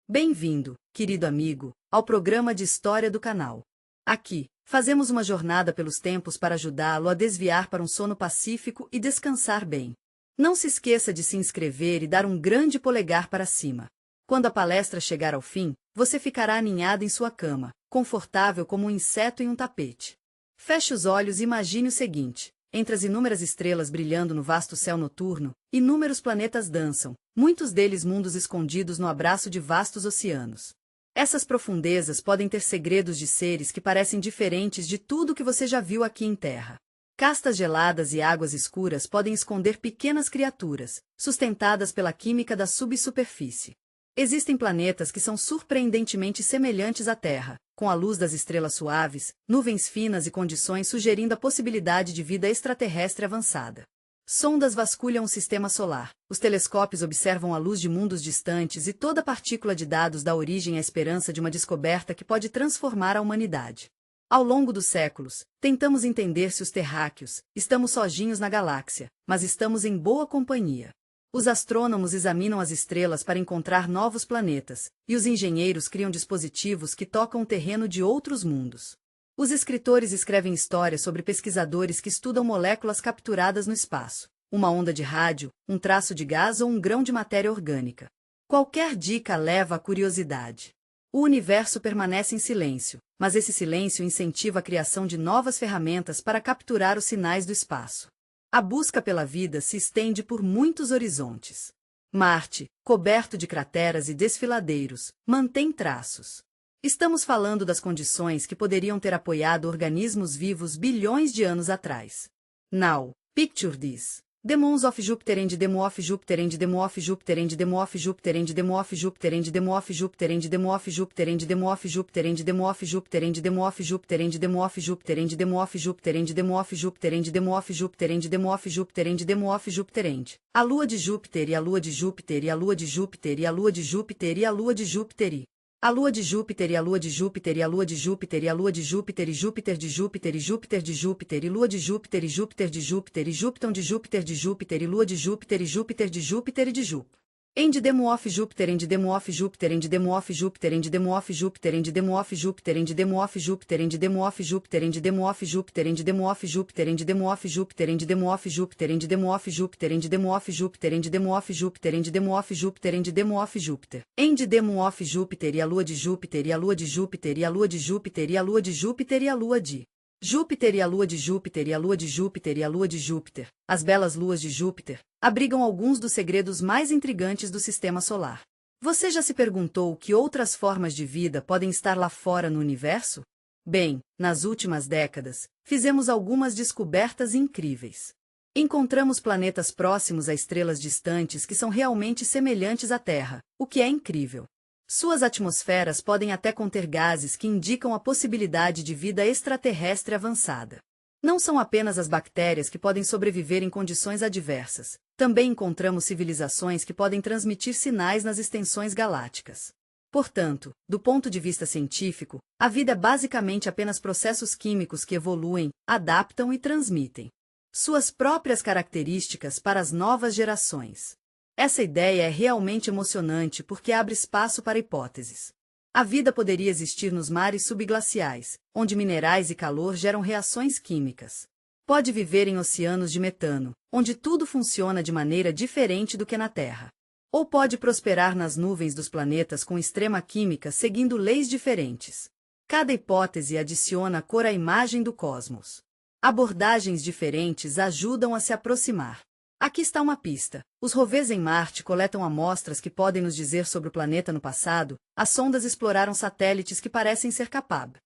Bem-vindo, querido amigo, ao programa de história do canal. Aqui, fazemos uma jornada pelos tempos para ajudá-lo a desviar para um sono pacífico e descansar bem. Não se esqueça de se inscrever e dar um grande polegar para cima. Quando a palestra chegar ao fim, você ficará aninhado em sua cama, confortável como um inseto em um tapete. Feche os olhos e imagine o seguinte: entre as inúmeras estrelas brilhando no vasto céu noturno, inúmeros planetas dançam, muitos deles mundos escondidos no abraço de vastos oceanos. Essas profundezas podem ter segredos de seres que parecem diferentes de tudo que você já viu aqui em Terra. Castas geladas e águas escuras podem esconder pequenas criaturas, sustentadas pela química da subsuperfície. Existem planetas que são surpreendentemente semelhantes à Terra, com a luz das estrelas suaves, nuvens finas e condições sugerindo a possibilidade de vida extraterrestre avançada. Sondas vasculham o sistema solar, os telescópios observam a luz de mundos distantes e toda partícula de dados dá origem à esperança de uma descoberta que pode transformar a humanidade. Ao longo dos séculos, tentamos entender se os terráqueos, estamos sozinhos na galáxia, mas estamos em boa companhia. Os astrônomos examinam as estrelas para encontrar novos planetas, e os engenheiros criam dispositivos que tocam o terreno de outros mundos. Os escritores escrevem histórias sobre pesquisadores que estudam moléculas capturadas no espaço, uma onda de rádio, um traço de gás ou um grão de matéria orgânica. Qualquer dica leva à curiosidade. O universo permanece em silêncio, mas esse silêncio incentiva a criação de novas ferramentas para capturar os sinais do espaço. A busca pela vida se estende por muitos horizontes. Marte, coberto de crateras e desfiladeiros, mantém traços. Estamos falando das condições que poderiam ter apoiado organismos vivos bilhões de anos atrás. Now, picture this. Demons of Jupiter and Demo of Jupiter and Demo of Jupiter and Demo of Jupiter and Demo of Jupiter and Demo of Jupiter and Demo of Jupiter and Demo of Jupiter and Demo of Jupiter and Demo of Jupiter and Demo of Jupiter and Demo of Jupiter and Demo of Jupiter and Demo of Jupiter and Demo of Jupiter and Demo of Jupiter and a lua de Júpiter e a lua de Júpiter e a lua de Júpiter e a lua de Júpiter e a lua de Júpiter e a lua de Júpiter e a lua de Júpiter e a lua de Júpiter e a lua de Júpiter e Júpiter de Júpiter e Júpiter de Júpiter e lua de Júpiter e Júpiter de Júpiter e Júpiter de Júpiter de Júpiter e lua de Júpiter e Júpiter de Júpiter e de Júpiter. And Demo of Júpiter and Demo of Júpiter and Demo of Júpiter and Demo of Júpiter and Demo of Júpiter and Demo of Júpiter and Demo of Júpiter and Demo of Júpiter and Demo of Júpiter and Demo of Júpiter and Demo of Júpiter and Demo of Júpiter and Demo of Júpiter and Demo of Júpiter and Demo of Júpiter and Demo of Júpiter. And Demo of Júpiter e a lua de Júpiter e a lua de Júpiter e a lua de Júpiter e a lua de Júpiter e a lua de Júpiter e a lua de Júpiter e a lua de Júpiter e a lua de Júpiter, as belas luas de Júpiter, abrigam alguns dos segredos mais intrigantes do sistema solar. Você já se perguntou que outras formas de vida podem estar lá fora no universo? Bem, nas últimas décadas, fizemos algumas descobertas incríveis. Encontramos planetas próximos a estrelas distantes que são realmente semelhantes à Terra, o que é incrível. Suas atmosferas podem até conter gases que indicam a possibilidade de vida extraterrestre avançada. Não são apenas as bactérias que podem sobreviver em condições adversas. Também encontramos civilizações que podem transmitir sinais nas extensões galácticas. Portanto, do ponto de vista científico, a vida é basicamente apenas processos químicos que evoluem, adaptam e transmitem suas próprias características para as novas gerações. Essa ideia é realmente emocionante porque abre espaço para hipóteses. A vida poderia existir nos mares subglaciais, onde minerais e calor geram reações químicas. Pode viver em oceanos de metano, onde tudo funciona de maneira diferente do que na Terra. Ou pode prosperar nas nuvens dos planetas com extrema química seguindo leis diferentes. Cada hipótese adiciona cor à imagem do cosmos. Abordagens diferentes ajudam a se aproximar. Aqui está uma pista. Os rovers em Marte coletam amostras que podem nos dizer sobre o planeta no passado. As sondas exploraram satélites que parecem ser capazes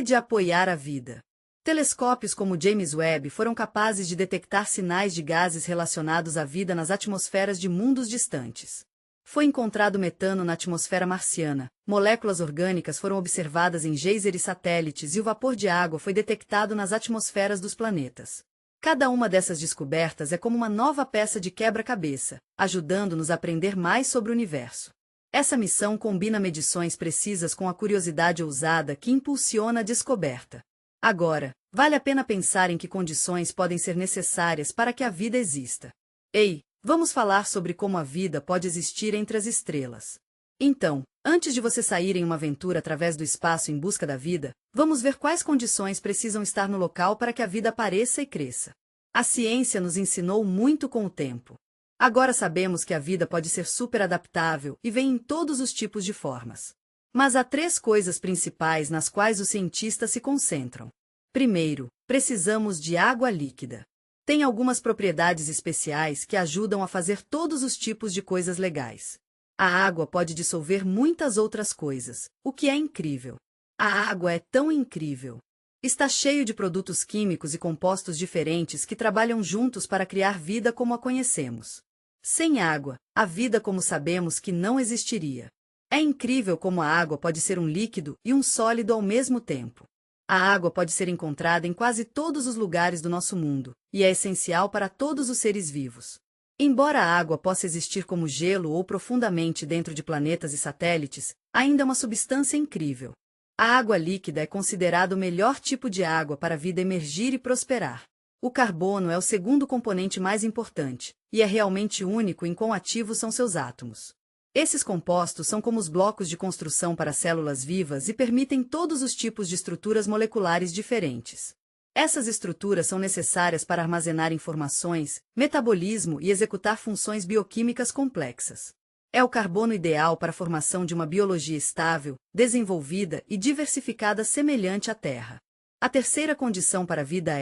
de apoiar a vida. Telescópios como James Webb foram capazes de detectar sinais de gases relacionados à vida nas atmosferas de mundos distantes. Foi encontrado metano na atmosfera marciana, moléculas orgânicas foram observadas em geysers e satélites e o vapor de água foi detectado nas atmosferas dos planetas. Cada uma dessas descobertas é como uma nova peça de quebra-cabeça, ajudando-nos a aprender mais sobre o universo. Essa missão combina medições precisas com a curiosidade ousada que impulsiona a descoberta. Agora, vale a pena pensar em que condições podem ser necessárias para que a vida exista. Ei, vamos falar sobre como a vida pode existir entre as estrelas. Então, Antes de você sair em uma aventura através do espaço em busca da vida, vamos ver quais condições precisam estar no local para que a vida apareça e cresça. A ciência nos ensinou muito com o tempo. Agora sabemos que a vida pode ser super adaptável e vem em todos os tipos de formas. Mas há 3 coisas principais nas quais os cientistas se concentram. Primeiro, precisamos de água líquida. Tem algumas propriedades especiais que ajudam a fazer todos os tipos de coisas legais. A água pode dissolver muitas outras coisas, o que é incrível. A água é tão incrível. Está cheio de produtos químicos e compostos diferentes que trabalham juntos para criar vida como a conhecemos. Sem água, a vida como sabemos que não existiria. É incrível como a água pode ser um líquido e um sólido ao mesmo tempo. A água pode ser encontrada em quase todos os lugares do nosso mundo, e é essencial para todos os seres vivos. Embora a água possa existir como gelo ou profundamente dentro de planetas e satélites, ainda é uma substância incrível. A água líquida é considerada o melhor tipo de água para a vida emergir e prosperar. O carbono é o segundo componente mais importante, e é realmente único em quão ativos são seus átomos. Esses compostos são como os blocos de construção para células vivas e permitem todos os tipos de estruturas moleculares diferentes. Essas estruturas são necessárias para armazenar informações, metabolismo e executar funções bioquímicas complexas. É o carbono ideal para a formação de uma biologia estável, desenvolvida e diversificada semelhante à Terra. A terceira condição para a vida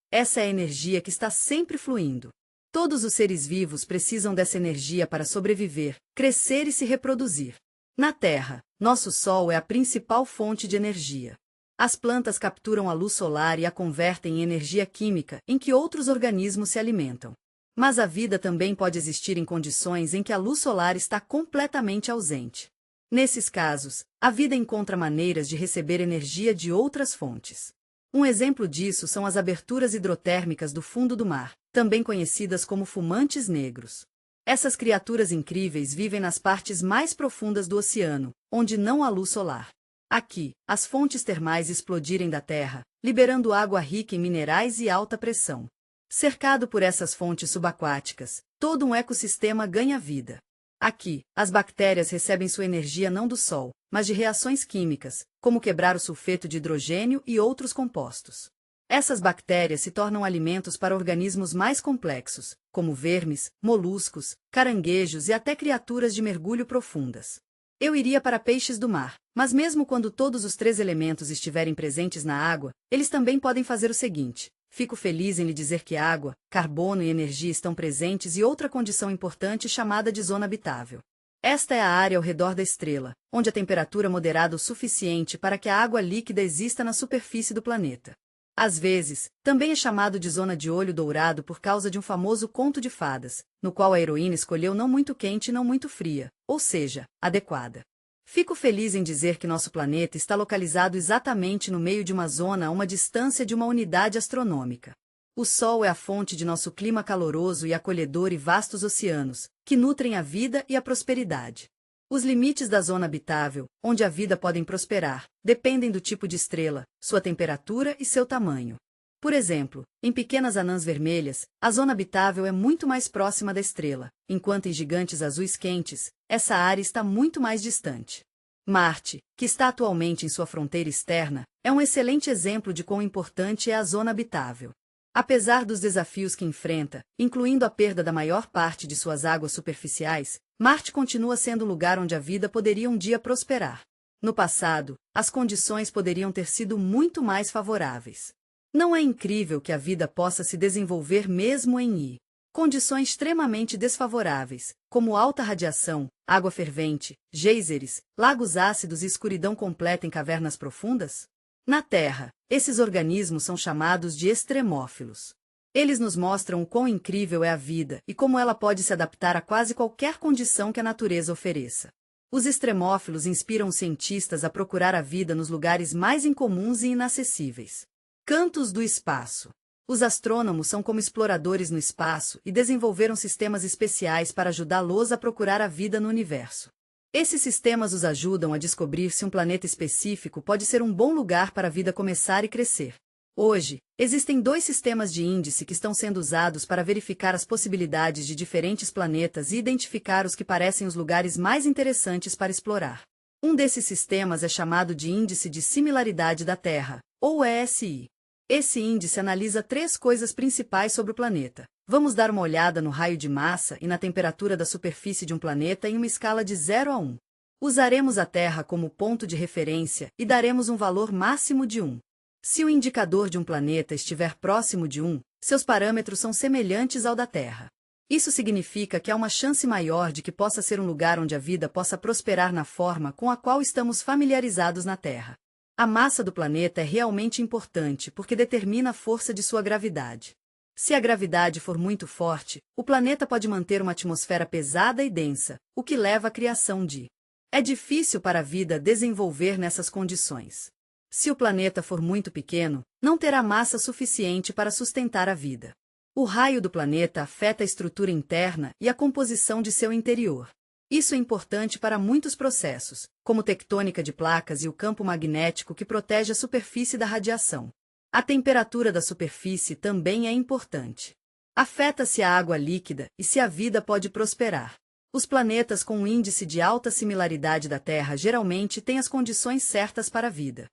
essa é a energia que está sempre fluindo. Todos os seres vivos precisam dessa energia para sobreviver, crescer e se reproduzir. Na Terra, nosso Sol é a principal fonte de energia. As plantas capturam a luz solar e a convertem em energia química em que outros organismos se alimentam. Mas a vida também pode existir em condições em que a luz solar está completamente ausente. Nesses casos, a vida encontra maneiras de receber energia de outras fontes. Um exemplo disso são as aberturas hidrotérmicas do fundo do mar, também conhecidas como fumantes negros. Essas criaturas incríveis vivem nas partes mais profundas do oceano, onde não há luz solar. Aqui, as fontes termais explodirem da Terra, liberando água rica em minerais e alta pressão. Cercado por essas fontes subaquáticas, todo um ecossistema ganha vida. Aqui, as bactérias recebem sua energia não do Sol, mas de reações químicas, como quebrar o sulfeto de hidrogênio e outros compostos. Essas bactérias se tornam alimentos para organismos mais complexos, como vermes, moluscos, caranguejos e até criaturas de mergulho profundas. Eu iria para peixes do mar, mas mesmo quando todos os 3 elementos estiverem presentes na água, eles também podem fazer o seguinte. Fico feliz em lhe dizer que água, carbono e energia estão presentes e outra condição importante chamada de zona habitável. Esta é a área ao redor da estrela, onde a temperatura é moderada o suficiente para que a água líquida exista na superfície do planeta. Às vezes, também é chamado de zona de olho dourado por causa de um famoso conto de fadas, no qual a heroína escolheu não muito quente e não muito fria, ou seja, adequada. Fico feliz em dizer que nosso planeta está localizado exatamente no meio de uma zona a uma distância de uma unidade astronômica. O Sol é a fonte de nosso clima caloroso e acolhedor e vastos oceanos, que nutrem a vida e a prosperidade. Os limites da zona habitável, onde a vida pode prosperar, dependem do tipo de estrela, sua temperatura e seu tamanho. Por exemplo, em pequenas anãs vermelhas, a zona habitável é muito mais próxima da estrela, enquanto em gigantes azuis quentes, essa área está muito mais distante. Marte, que está atualmente em sua fronteira externa, é um excelente exemplo de quão importante é a zona habitável. Apesar dos desafios que enfrenta, incluindo a perda da maior parte de suas águas superficiais, Marte continua sendo o lugar onde a vida poderia um dia prosperar. No passado, as condições poderiam ter sido muito mais favoráveis. Não é incrível que a vida possa se desenvolver mesmo em condições extremamente desfavoráveis, como alta radiação, água fervente, geysers, lagos ácidos e escuridão completa em cavernas profundas? Na Terra, esses organismos são chamados de extremófilos. Eles nos mostram o quão incrível é a vida e como ela pode se adaptar a quase qualquer condição que a natureza ofereça. Os extremófilos inspiram os cientistas a procurar a vida nos lugares mais incomuns e inacessíveis. Cantos do espaço. Os astrônomos são como exploradores no espaço e desenvolveram sistemas especiais para ajudá-los a procurar a vida no universo. Esses sistemas os ajudam a descobrir se um planeta específico pode ser um bom lugar para a vida começar e crescer. Hoje, existem 2 sistemas de índice que estão sendo usados para verificar as possibilidades de diferentes planetas e identificar os que parecem os lugares mais interessantes para explorar. Um desses sistemas é chamado de Índice de Similaridade da Terra, ou ESI. Esse índice analisa 3 coisas principais sobre o planeta. Vamos dar uma olhada no raio de massa e na temperatura da superfície de um planeta em uma escala de 0 a 1. Usaremos a Terra como ponto de referência e daremos um valor máximo de 1. Se o indicador de um planeta estiver próximo de 1, seus parâmetros são semelhantes ao da Terra. Isso significa que há uma chance maior de que possa ser um lugar onde a vida possa prosperar na forma com a qual estamos familiarizados na Terra. A massa do planeta é realmente importante porque determina a força de sua gravidade. Se a gravidade for muito forte, o planeta pode manter uma atmosfera pesada e densa, o que leva à criação de. É difícil para a vida desenvolver nessas condições. Se o planeta for muito pequeno, não terá massa suficiente para sustentar a vida. O raio do planeta afeta a estrutura interna e a composição de seu interior. Isso é importante para muitos processos, como tectônica de placas e o campo magnético que protege a superfície da radiação. A temperatura da superfície também é importante. Afeta-se a água líquida e se a vida pode prosperar. Os planetas com um índice de alta similaridade da Terra geralmente têm as condições certas para a vida.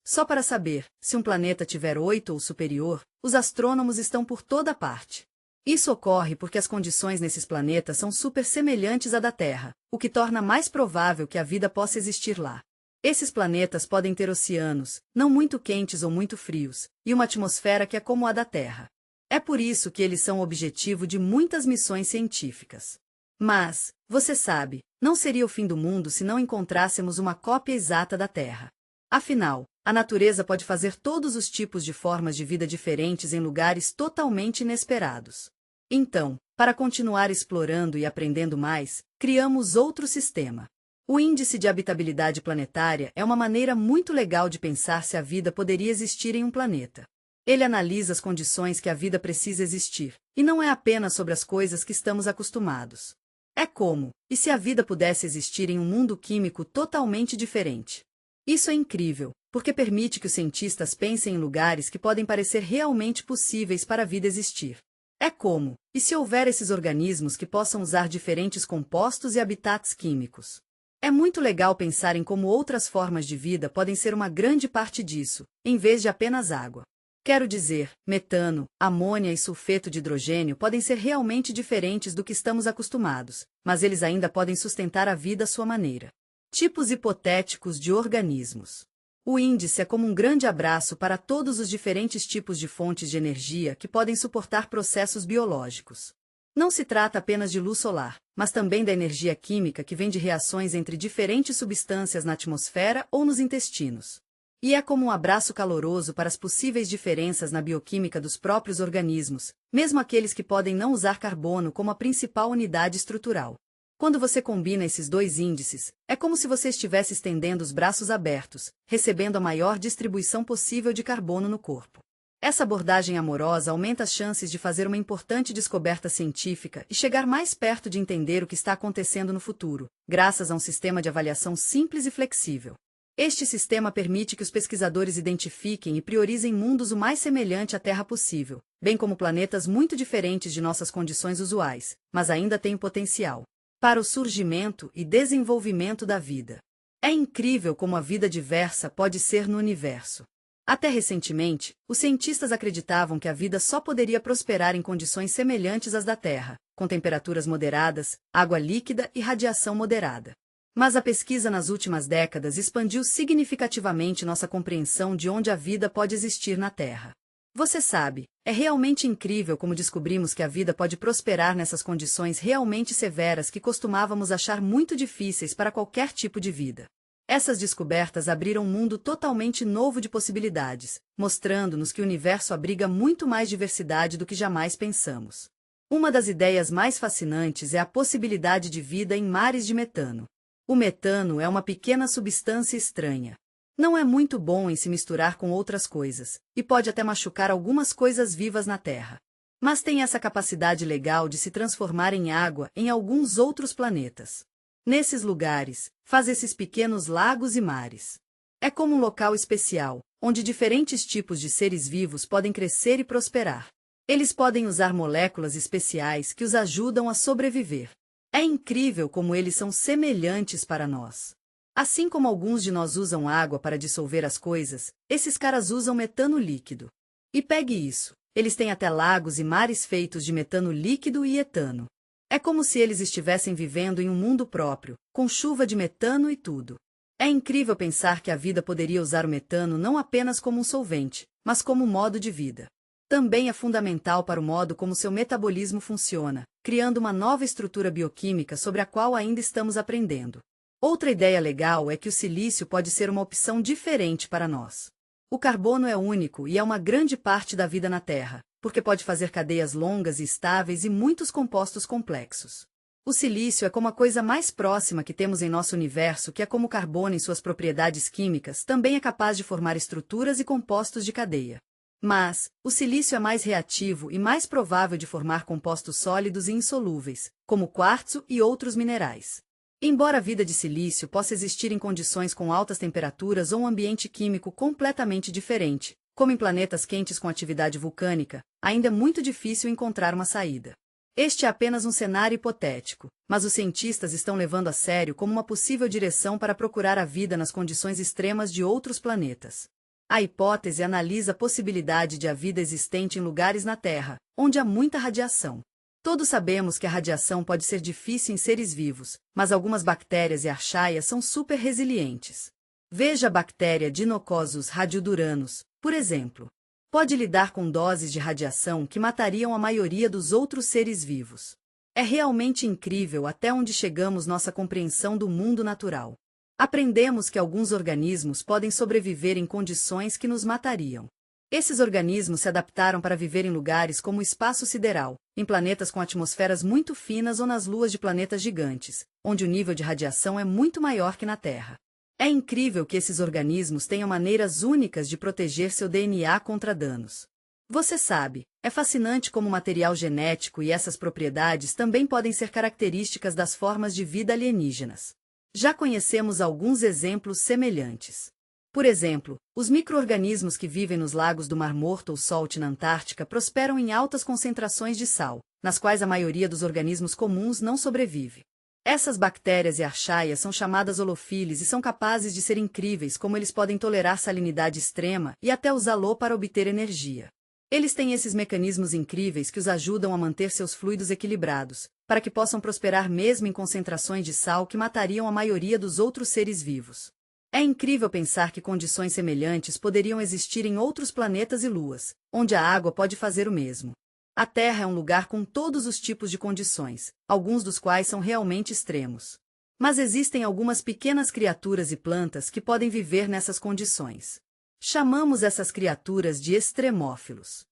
Só para saber, se um planeta tiver 8 ou superior, os astrônomos estão por toda parte. Isso ocorre porque as condições nesses planetas são super semelhantes à da Terra, o que torna mais provável que a vida possa existir lá. Esses planetas podem ter oceanos, não muito quentes ou muito frios, e uma atmosfera que é como a da Terra. É por isso que eles são o objetivo de muitas missões científicas. Mas, você sabe, não seria o fim do mundo se não encontrássemos uma cópia exata da Terra. Afinal, a natureza pode fazer todos os tipos de formas de vida diferentes em lugares totalmente inesperados. Então, para continuar explorando e aprendendo mais, criamos outro sistema. O Índice de Habitabilidade Planetária é uma maneira muito legal de pensar se a vida poderia existir em um planeta. Ele analisa as condições que a vida precisa existir, e não é apenas sobre as coisas que estamos acostumados. É como, e se a vida pudesse existir em um mundo químico totalmente diferente? Isso é incrível, porque permite que os cientistas pensem em lugares que podem parecer realmente possíveis para a vida existir. É como, e se houver esses organismos que possam usar diferentes compostos e habitats químicos? É muito legal pensar em como outras formas de vida podem ser uma grande parte disso, em vez de apenas água. Quero dizer, metano, amônia e sulfeto de hidrogênio podem ser realmente diferentes do que estamos acostumados, mas eles ainda podem sustentar a vida à sua maneira. Tipos hipotéticos de organismos. O índice é como um grande abraço para todos os diferentes tipos de fontes de energia que podem suportar processos biológicos. Não se trata apenas de luz solar, mas também da energia química que vem de reações entre diferentes substâncias na atmosfera ou nos intestinos. E é como um abraço caloroso para as possíveis diferenças na bioquímica dos próprios organismos, mesmo aqueles que podem não usar carbono como a principal unidade estrutural. Quando você combina esses 2 índices, é como se você estivesse estendendo os braços abertos, recebendo a maior distribuição possível de carbono no corpo. Essa abordagem amorosa aumenta as chances de fazer uma importante descoberta científica e chegar mais perto de entender o que está acontecendo no futuro, graças a um sistema de avaliação simples e flexível. Este sistema permite que os pesquisadores identifiquem e priorizem mundos o mais semelhante à Terra possível, bem como planetas muito diferentes de nossas condições usuais, mas ainda têm potencial para o surgimento e desenvolvimento da vida. É incrível como a vida diversa pode ser no universo. Até recentemente, os cientistas acreditavam que a vida só poderia prosperar em condições semelhantes às da Terra, com temperaturas moderadas, água líquida e radiação moderada. Mas a pesquisa nas últimas décadas expandiu significativamente nossa compreensão de onde a vida pode existir na Terra. Você sabe, é realmente incrível como descobrimos que a vida pode prosperar nessas condições realmente severas que costumávamos achar muito difíceis para qualquer tipo de vida. Essas descobertas abriram um mundo totalmente novo de possibilidades, mostrando-nos que o universo abriga muito mais diversidade do que jamais pensamos. Uma das ideias mais fascinantes é a possibilidade de vida em mares de metano. O metano é uma pequena substância estranha. Não é muito bom em se misturar com outras coisas, e pode até machucar algumas coisas vivas na Terra. Mas tem essa capacidade legal de se transformar em água em alguns outros planetas. Nesses lugares, faz esses pequenos lagos e mares. É como um local especial, onde diferentes tipos de seres vivos podem crescer e prosperar. Eles podem usar moléculas especiais que os ajudam a sobreviver. É incrível como eles são semelhantes para nós. Assim como alguns de nós usam água para dissolver as coisas, esses caras usam metano líquido. E pegue isso, eles têm até lagos e mares feitos de metano líquido e etano. É como se eles estivessem vivendo em um mundo próprio, com chuva de metano e tudo. É incrível pensar que a vida poderia usar o metano não apenas como um solvente, mas como modo de vida. Também é fundamental para o modo como seu metabolismo funciona, criando uma nova estrutura bioquímica sobre a qual ainda estamos aprendendo. Outra ideia legal é que o silício pode ser uma opção diferente para nós. O carbono é único e é uma grande parte da vida na Terra, porque pode fazer cadeias longas e estáveis e muitos compostos complexos. O silício é como a coisa mais próxima que temos em nosso universo, que é como o carbono em suas propriedades químicas, também é capaz de formar estruturas e compostos de cadeia. Mas, o silício é mais reativo e mais provável de formar compostos sólidos e insolúveis, como quartzo e outros minerais. Embora a vida de silício possa existir em condições com altas temperaturas ou um ambiente químico completamente diferente, como em planetas quentes com atividade vulcânica, ainda é muito difícil encontrar uma saída. Este é apenas um cenário hipotético, mas os cientistas estão levando a sério como uma possível direção para procurar a vida nas condições extremas de outros planetas. A hipótese analisa a possibilidade de a vida existente em lugares na Terra, onde há muita radiação. Todos sabemos que a radiação pode ser difícil em seres vivos, mas algumas bactérias e archaias são super resilientes. Veja a bactéria Dinocosus radioduranos, por exemplo. Pode lidar com doses de radiação que matariam a maioria dos outros seres vivos. É realmente incrível até onde chegamos nossa compreensão do mundo natural. Aprendemos que alguns organismos podem sobreviver em condições que nos matariam. Esses organismos se adaptaram para viver em lugares como o espaço sideral, em planetas com atmosferas muito finas ou nas luas de planetas gigantes, onde o nível de radiação é muito maior que na Terra. É incrível que esses organismos tenham maneiras únicas de proteger seu DNA contra danos. Você sabe, é fascinante como o material genético e essas propriedades também podem ser características das formas de vida alienígenas. Já conhecemos alguns exemplos semelhantes. Por exemplo, os micro-organismos que vivem nos lagos do Mar Morto ou Salt na Antártica prosperam em altas concentrações de sal, nas quais a maioria dos organismos comuns não sobrevive. Essas bactérias e archaias são chamadas holofiles e são capazes de ser incríveis como eles podem tolerar salinidade extrema e até usá-lo para obter energia. Eles têm esses mecanismos incríveis que os ajudam a manter seus fluidos equilibrados, para que possam prosperar mesmo em concentrações de sal que matariam a maioria dos outros seres vivos. É incrível pensar que condições semelhantes poderiam existir em outros planetas e luas, onde a água pode fazer o mesmo. A Terra é um lugar com todos os tipos de condições, alguns dos quais são realmente extremos. Mas existem algumas pequenas criaturas e plantas que podem viver nessas condições. Chamamos essas criaturas de extremófilos.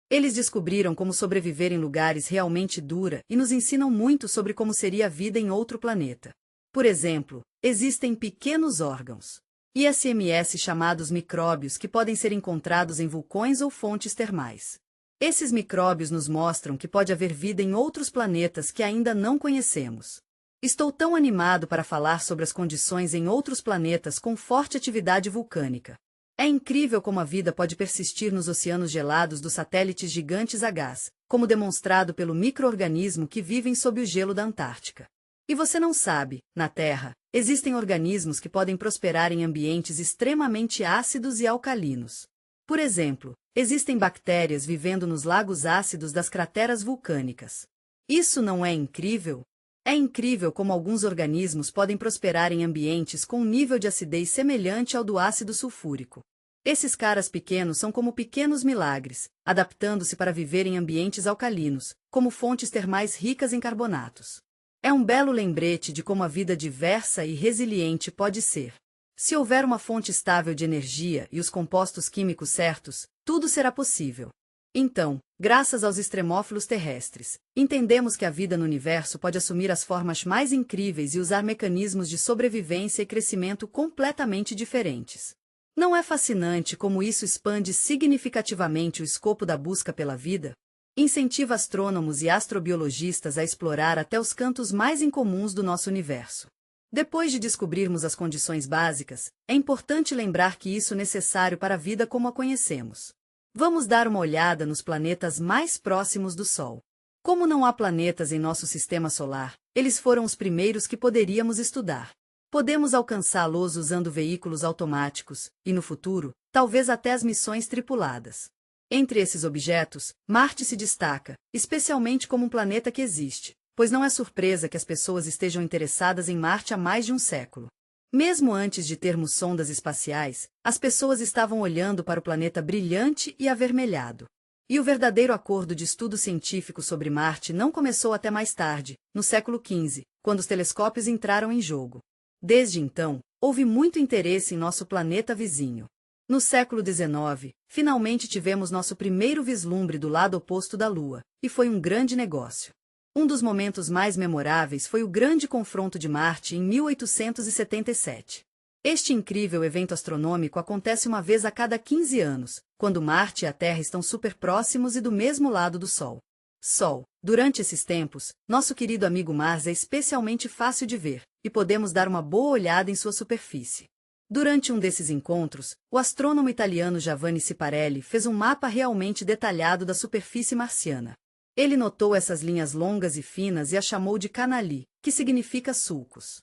Eles descobriram como sobreviver em lugares realmente duros e nos ensinam muito sobre como seria a vida em outro planeta. Por exemplo, existem pequenos órgãos, ISMS chamados micróbios que podem ser encontrados em vulcões ou fontes termais. Esses micróbios nos mostram que pode haver vida em outros planetas que ainda não conhecemos. Estou tão animado para falar sobre as condições em outros planetas com forte atividade vulcânica. É incrível como a vida pode persistir nos oceanos gelados dos satélites gigantes a gás, como demonstrado pelo micro-organismo que vivem sob o gelo da Antártica. E você não sabe, na Terra, existem organismos que podem prosperar em ambientes extremamente ácidos e alcalinos. Por exemplo, existem bactérias vivendo nos lagos ácidos das crateras vulcânicas. Isso não é incrível? É incrível como alguns organismos podem prosperar em ambientes com um nível de acidez semelhante ao do ácido sulfúrico. Esses caras pequenos são como pequenos milagres, adaptando-se para viver em ambientes alcalinos, como fontes termais ricas em carbonatos. É um belo lembrete de como a vida diversa e resiliente pode ser. Se houver uma fonte estável de energia e os compostos químicos certos, tudo será possível. Então, graças aos extremófilos terrestres, entendemos que a vida no universo pode assumir as formas mais incríveis e usar mecanismos de sobrevivência e crescimento completamente diferentes. Não é fascinante como isso expande significativamente o escopo da busca pela vida? Incentiva astrônomos e astrobiologistas a explorar até os cantos mais incomuns do nosso universo. Depois de descobrirmos as condições básicas, é importante lembrar que isso é necessário para a vida como a conhecemos. Vamos dar uma olhada nos planetas mais próximos do Sol. Como não há planetas em nosso sistema solar, eles foram os primeiros que poderíamos estudar. Podemos alcançá-los usando veículos automáticos, e no futuro, talvez até as missões tripuladas. Entre esses objetos, Marte se destaca, especialmente como um planeta que existe, pois não é surpresa que as pessoas estejam interessadas em Marte há mais de um século. Mesmo antes de termos sondas espaciais, as pessoas estavam olhando para o planeta brilhante e avermelhado. E o verdadeiro acordo de estudo científico sobre Marte não começou até mais tarde, no século XV, quando os telescópios entraram em jogo. Desde então, houve muito interesse em nosso planeta vizinho. No século XIX, finalmente tivemos nosso primeiro vislumbre do lado oposto da Lua, e foi um grande negócio. Um dos momentos mais memoráveis foi o grande confronto de Marte em 1877. Este incrível evento astronômico acontece uma vez a cada 15 anos, quando Marte e a Terra estão super próximos e do mesmo lado do Sol. Durante esses tempos, nosso querido amigo Mars é especialmente fácil de ver, e podemos dar uma boa olhada em sua superfície. Durante um desses encontros, o astrônomo italiano Giovanni Schiaparelli fez um mapa realmente detalhado da superfície marciana. Ele notou essas linhas longas e finas e a chamou de canali, que significa sulcos.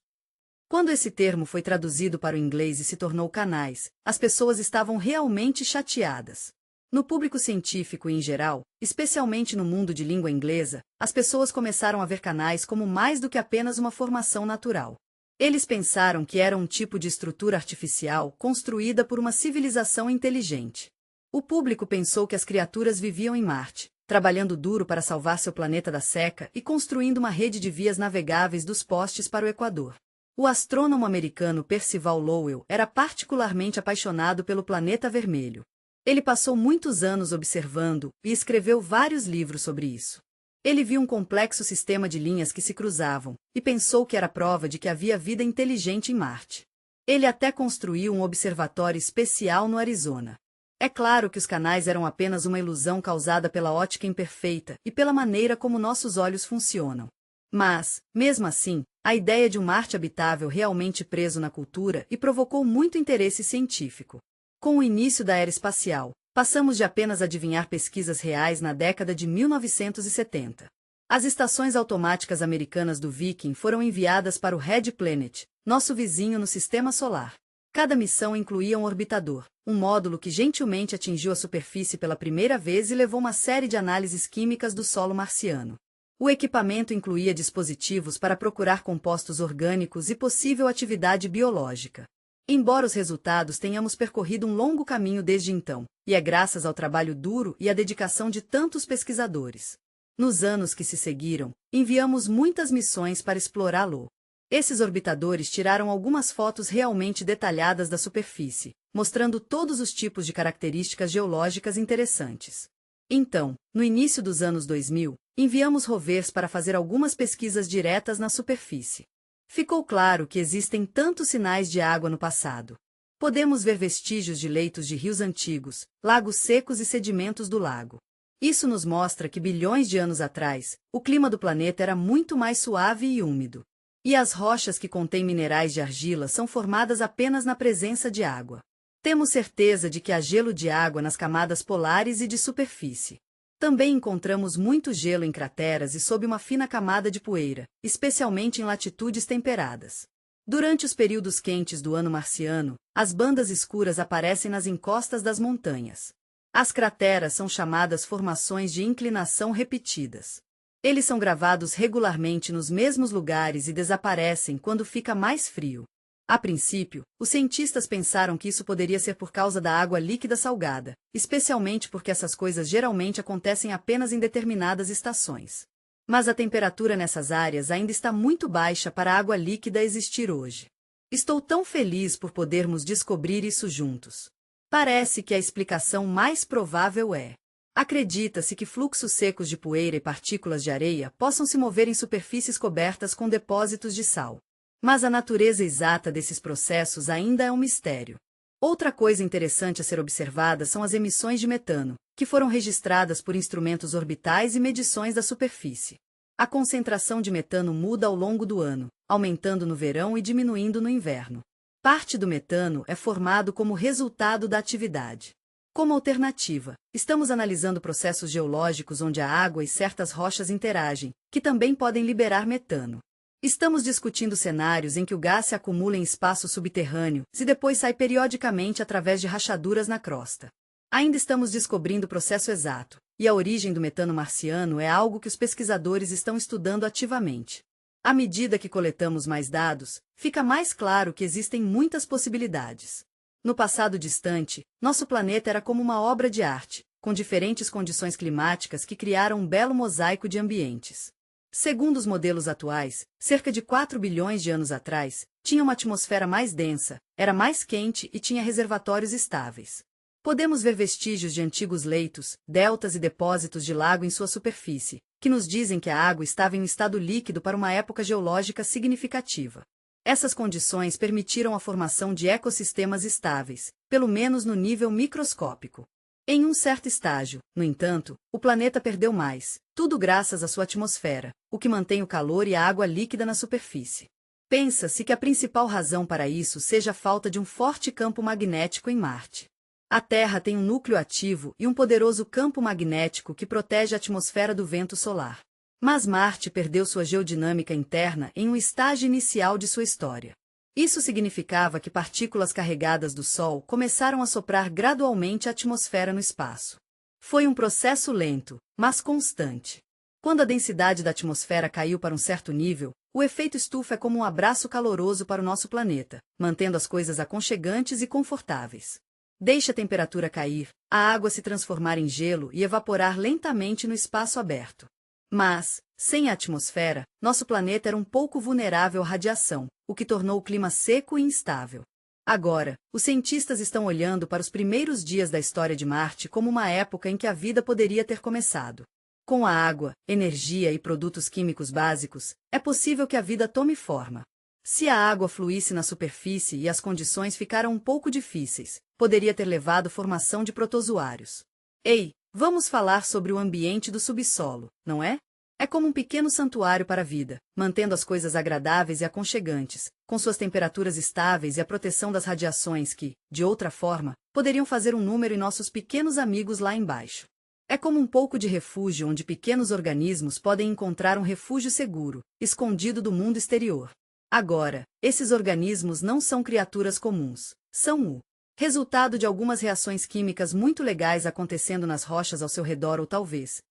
Quando esse termo foi traduzido para o inglês e se tornou canais, as pessoas estavam realmente chateadas. No público científico e em geral, especialmente no mundo de língua inglesa, as pessoas começaram a ver canais como mais do que apenas uma formação natural. Eles pensaram que era um tipo de estrutura artificial construída por uma civilização inteligente. O público pensou que as criaturas viviam em Marte, trabalhando duro para salvar seu planeta da seca e construindo uma rede de vias navegáveis dos postes para o Equador. O astrônomo americano Percival Lowell era particularmente apaixonado pelo planeta vermelho. Ele passou muitos anos observando e escreveu vários livros sobre isso. Ele viu um complexo sistema de linhas que se cruzavam, e pensou que era prova de que havia vida inteligente em Marte. Ele até construiu um observatório especial no Arizona. É claro que os canais eram apenas uma ilusão causada pela ótica imperfeita e pela maneira como nossos olhos funcionam. Mas, mesmo assim, a ideia de um Marte habitável realmente preso na cultura e provocou muito interesse científico. Com o início da era espacial, passamos de apenas adivinhar pesquisas reais na década de 1970. As estações automáticas americanas do Viking foram enviadas para o Red Planet, nosso vizinho no sistema solar. Cada missão incluía um orbitador, um módulo que gentilmente atingiu a superfície pela primeira vez e levou uma série de análises químicas do solo marciano. O equipamento incluía dispositivos para procurar compostos orgânicos e possível atividade biológica. Embora os resultados tenhamos percorrido um longo caminho desde então, e é graças ao trabalho duro e à dedicação de tantos pesquisadores. Nos anos que se seguiram, enviamos muitas missões para explorá-lo. Esses orbitadores tiraram algumas fotos realmente detalhadas da superfície, mostrando todos os tipos de características geológicas interessantes. Então, no início dos anos 2000, enviamos rovers para fazer algumas pesquisas diretas na superfície. Ficou claro que existem tantos sinais de água no passado. Podemos ver vestígios de leitos de rios antigos, lagos secos e sedimentos do lago. Isso nos mostra que bilhões de anos atrás, o clima do planeta era muito mais suave e úmido. E as rochas que contêm minerais de argila são formadas apenas na presença de água. Temos certeza de que há gelo de água nas camadas polares e de superfície. Também encontramos muito gelo em crateras e sob uma fina camada de poeira, especialmente em latitudes temperadas. Durante os períodos quentes do ano marciano, as bandas escuras aparecem nas encostas das montanhas. As crateras são chamadas formações de inclinação repetidas. Eles são gravados regularmente nos mesmos lugares e desaparecem quando fica mais frio. A princípio, os cientistas pensaram que isso poderia ser por causa da água líquida salgada, especialmente porque essas coisas geralmente acontecem apenas em determinadas estações. Mas a temperatura nessas áreas ainda está muito baixa para a água líquida existir hoje. Estou tão feliz por podermos descobrir isso juntos. Parece que a explicação mais provável é: acredita-se que fluxos secos de poeira e partículas de areia possam se mover em superfícies cobertas com depósitos de sal. Mas a natureza exata desses processos ainda é um mistério. Outra coisa interessante a ser observada são as emissões de metano, que foram registradas por instrumentos orbitais e medições da superfície. A concentração de metano muda ao longo do ano, aumentando no verão e diminuindo no inverno. Parte do metano é formado como resultado da atividade. Como alternativa, estamos analisando processos geológicos onde a água e certas rochas interagem, que também podem liberar metano. Estamos discutindo cenários em que o gás se acumula em espaço subterrâneo e depois sai periodicamente através de rachaduras na crosta. Ainda estamos descobrindo o processo exato, e a origem do metano marciano é algo que os pesquisadores estão estudando ativamente. À medida que coletamos mais dados, fica mais claro que existem muitas possibilidades. No passado distante, nosso planeta era como uma obra de arte, com diferentes condições climáticas que criaram um belo mosaico de ambientes. Segundo os modelos atuais, cerca de 4 bilhões de anos atrás, tinha uma atmosfera mais densa, era mais quente e tinha reservatórios estáveis. Podemos ver vestígios de antigos leitos, deltas e depósitos de lago em sua superfície, que nos dizem que a água estava em um estado líquido para uma época geológica significativa. Essas condições permitiram a formação de ecossistemas estáveis, pelo menos no nível microscópico. Em um certo estágio, no entanto, o planeta perdeu mais, tudo graças à sua atmosfera, o que mantém o calor e a água líquida na superfície. Pensa-se que a principal razão para isso seja a falta de um forte campo magnético em Marte. A Terra tem um núcleo ativo e um poderoso campo magnético que protege a atmosfera do vento solar. Mas Marte perdeu sua geodinâmica interna em um estágio inicial de sua história. Isso significava que partículas carregadas do Sol começaram a soprar gradualmente a atmosfera no espaço. Foi um processo lento, mas constante. Quando a densidade da atmosfera caiu para um certo nível, o efeito estufa é como um abraço caloroso para o nosso planeta, mantendo as coisas aconchegantes e confortáveis. Deixe a temperatura cair, a água se transformar em gelo e evaporar lentamente no espaço aberto. Mas, sem a atmosfera, nosso planeta era um pouco vulnerável à radiação, o que tornou o clima seco e instável. Agora, os cientistas estão olhando para os primeiros dias da história de Marte como uma época em que a vida poderia ter começado. Com a água, energia e produtos químicos básicos, é possível que a vida tome forma. Se a água fluísse na superfície e as condições ficaram um pouco difíceis, poderia ter levado à formação de protozoários. Ei, vamos falar sobre o ambiente do subsolo, não é? É como um pequeno santuário para a vida, mantendo as coisas agradáveis e aconchegantes, com suas temperaturas estáveis e a proteção das radiações que, de outra forma, poderiam fazer um número em nossos pequenos amigos lá embaixo. É como um pouco de refúgio onde pequenos organismos podem encontrar um refúgio seguro, escondido do mundo exterior. Agora, esses organismos não são criaturas comuns, são o resultado de algumas reações químicas muito legais acontecendo nas rochas ao seu redor ou talvez,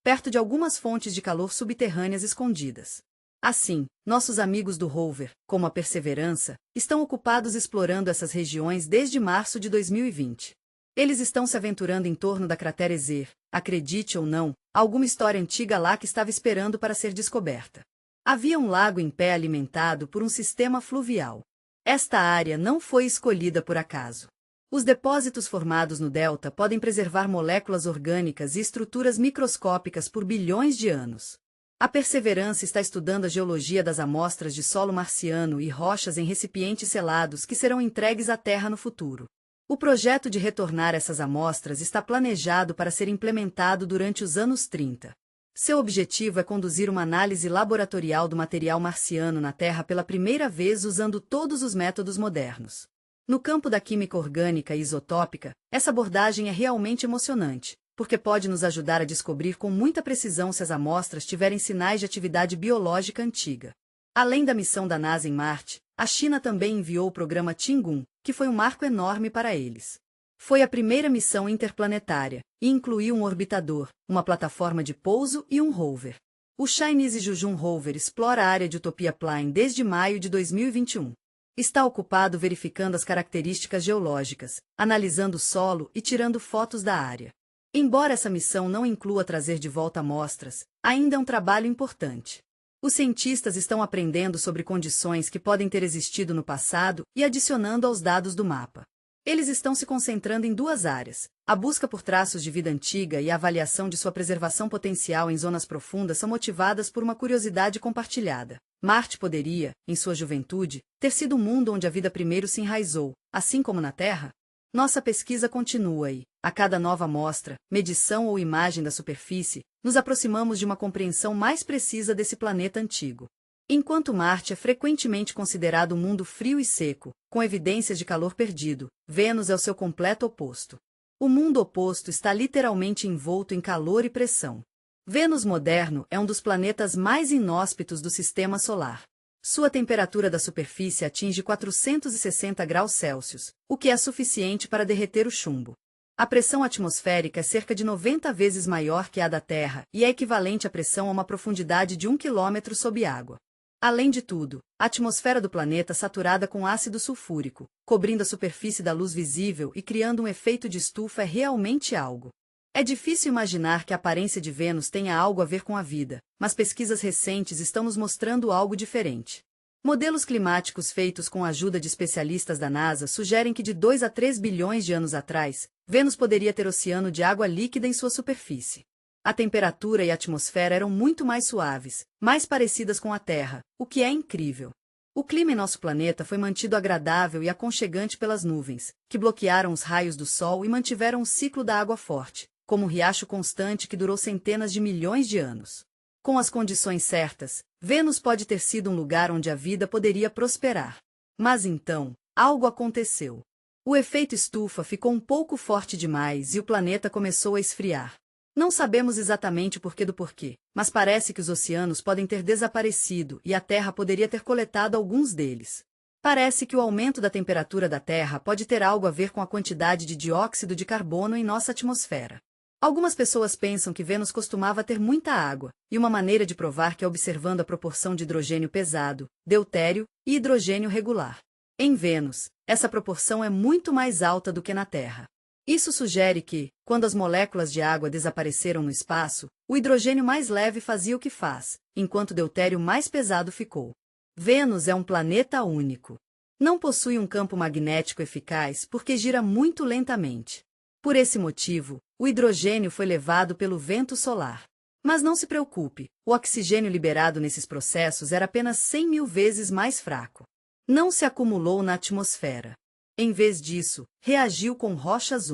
perto de algumas fontes de calor subterrâneas escondidas. Assim, nossos amigos do rover, como a Perseverança, estão ocupados explorando essas regiões desde março de 2020. Eles estão se aventurando em torno da cratera Ezer, acredite ou não, alguma história antiga lá que estava esperando para ser descoberta. Havia um lago em pé alimentado por um sistema fluvial. Esta área não foi escolhida por acaso. Os depósitos formados no delta podem preservar moléculas orgânicas e estruturas microscópicas por bilhões de anos. A Perseverança está estudando a geologia das amostras de solo marciano e rochas em recipientes selados que serão entregues à Terra no futuro. O projeto de retornar essas amostras está planejado para ser implementado durante os anos 30. Seu objetivo é conduzir uma análise laboratorial do material marciano na Terra pela primeira vez usando todos os métodos modernos. No campo da química orgânica e isotópica, essa abordagem é realmente emocionante, porque pode nos ajudar a descobrir com muita precisão se as amostras tiverem sinais de atividade biológica antiga. Além da missão da NASA em Marte, a China também enviou o programa Tiangong, que foi um marco enorme para eles. Foi a primeira missão interplanetária, e incluiu um orbitador, uma plataforma de pouso e um rover. O Chinese Zhuzhou Rover explora a área de Utopia Plane desde maio de 2021. Está ocupado verificando as características geológicas, analisando o solo e tirando fotos da área. Embora essa missão não inclua trazer de volta amostras, ainda é um trabalho importante. Os cientistas estão aprendendo sobre condições que podem ter existido no passado e adicionando aos dados do mapa. Eles estão se concentrando em duas áreas. A busca por traços de vida antiga e a avaliação de sua preservação potencial em zonas profundas são motivadas por uma curiosidade compartilhada. Marte poderia, em sua juventude, ter sido um mundo onde a vida primeiro se enraizou, assim como na Terra? Nossa pesquisa continua e, a cada nova amostra, medição ou imagem da superfície, nos aproximamos de uma compreensão mais precisa desse planeta antigo. Enquanto Marte é frequentemente considerado um mundo frio e seco, com evidências de calor perdido, Vênus é o seu completo oposto. O mundo oposto está literalmente envolto em calor e pressão. Vênus moderno é um dos planetas mais inóspitos do Sistema Solar. Sua temperatura da superfície atinge 460 graus Celsius, o que é suficiente para derreter o chumbo. A pressão atmosférica é cerca de 90 vezes maior que a da Terra e é equivalente à pressão a uma profundidade de 1 quilômetro sob água. Além de tudo, a atmosfera do planeta é saturada com ácido sulfúrico, cobrindo a superfície da luz visível e criando um efeito de estufa é realmente algo. É difícil imaginar que a aparência de Vênus tenha algo a ver com a vida, mas pesquisas recentes estão nos mostrando algo diferente. Modelos climáticos feitos com a ajuda de especialistas da NASA sugerem que de 2 a 3 bilhões de anos atrás, Vênus poderia ter oceano de água líquida em sua superfície. A temperatura e a atmosfera eram muito mais suaves, mais parecidas com a Terra, o que é incrível. O clima em nosso planeta foi mantido agradável e aconchegante pelas nuvens, que bloquearam os raios do Sol e mantiveram o ciclo da água forte, como um riacho constante que durou centenas de milhões de anos. Com as condições certas, Vênus pode ter sido um lugar onde a vida poderia prosperar. Mas então, algo aconteceu. O efeito estufa ficou um pouco forte demais e o planeta começou a esfriar. Não sabemos exatamente o porquê do porquê, mas parece que os oceanos podem ter desaparecido e a Terra poderia ter coletado alguns deles. Parece que o aumento da temperatura da Terra pode ter algo a ver com a quantidade de dióxido de carbono em nossa atmosfera. Algumas pessoas pensam que Vênus costumava ter muita água, e uma maneira de provar que é observando a proporção de hidrogênio pesado, deutério e hidrogênio regular. Em Vênus, essa proporção é muito mais alta do que na Terra. Isso sugere que, quando as moléculas de água desapareceram no espaço, o hidrogênio mais leve fazia o que faz, enquanto o deutério mais pesado ficou. Vênus é um planeta único. Não possui um campo magnético eficaz porque gira muito lentamente. Por esse motivo, o hidrogênio foi levado pelo vento solar. Mas não se preocupe, o oxigênio liberado nesses processos era apenas 100 mil vezes mais fraco. Não se acumulou na atmosfera. Em vez disso, reagiu com rochas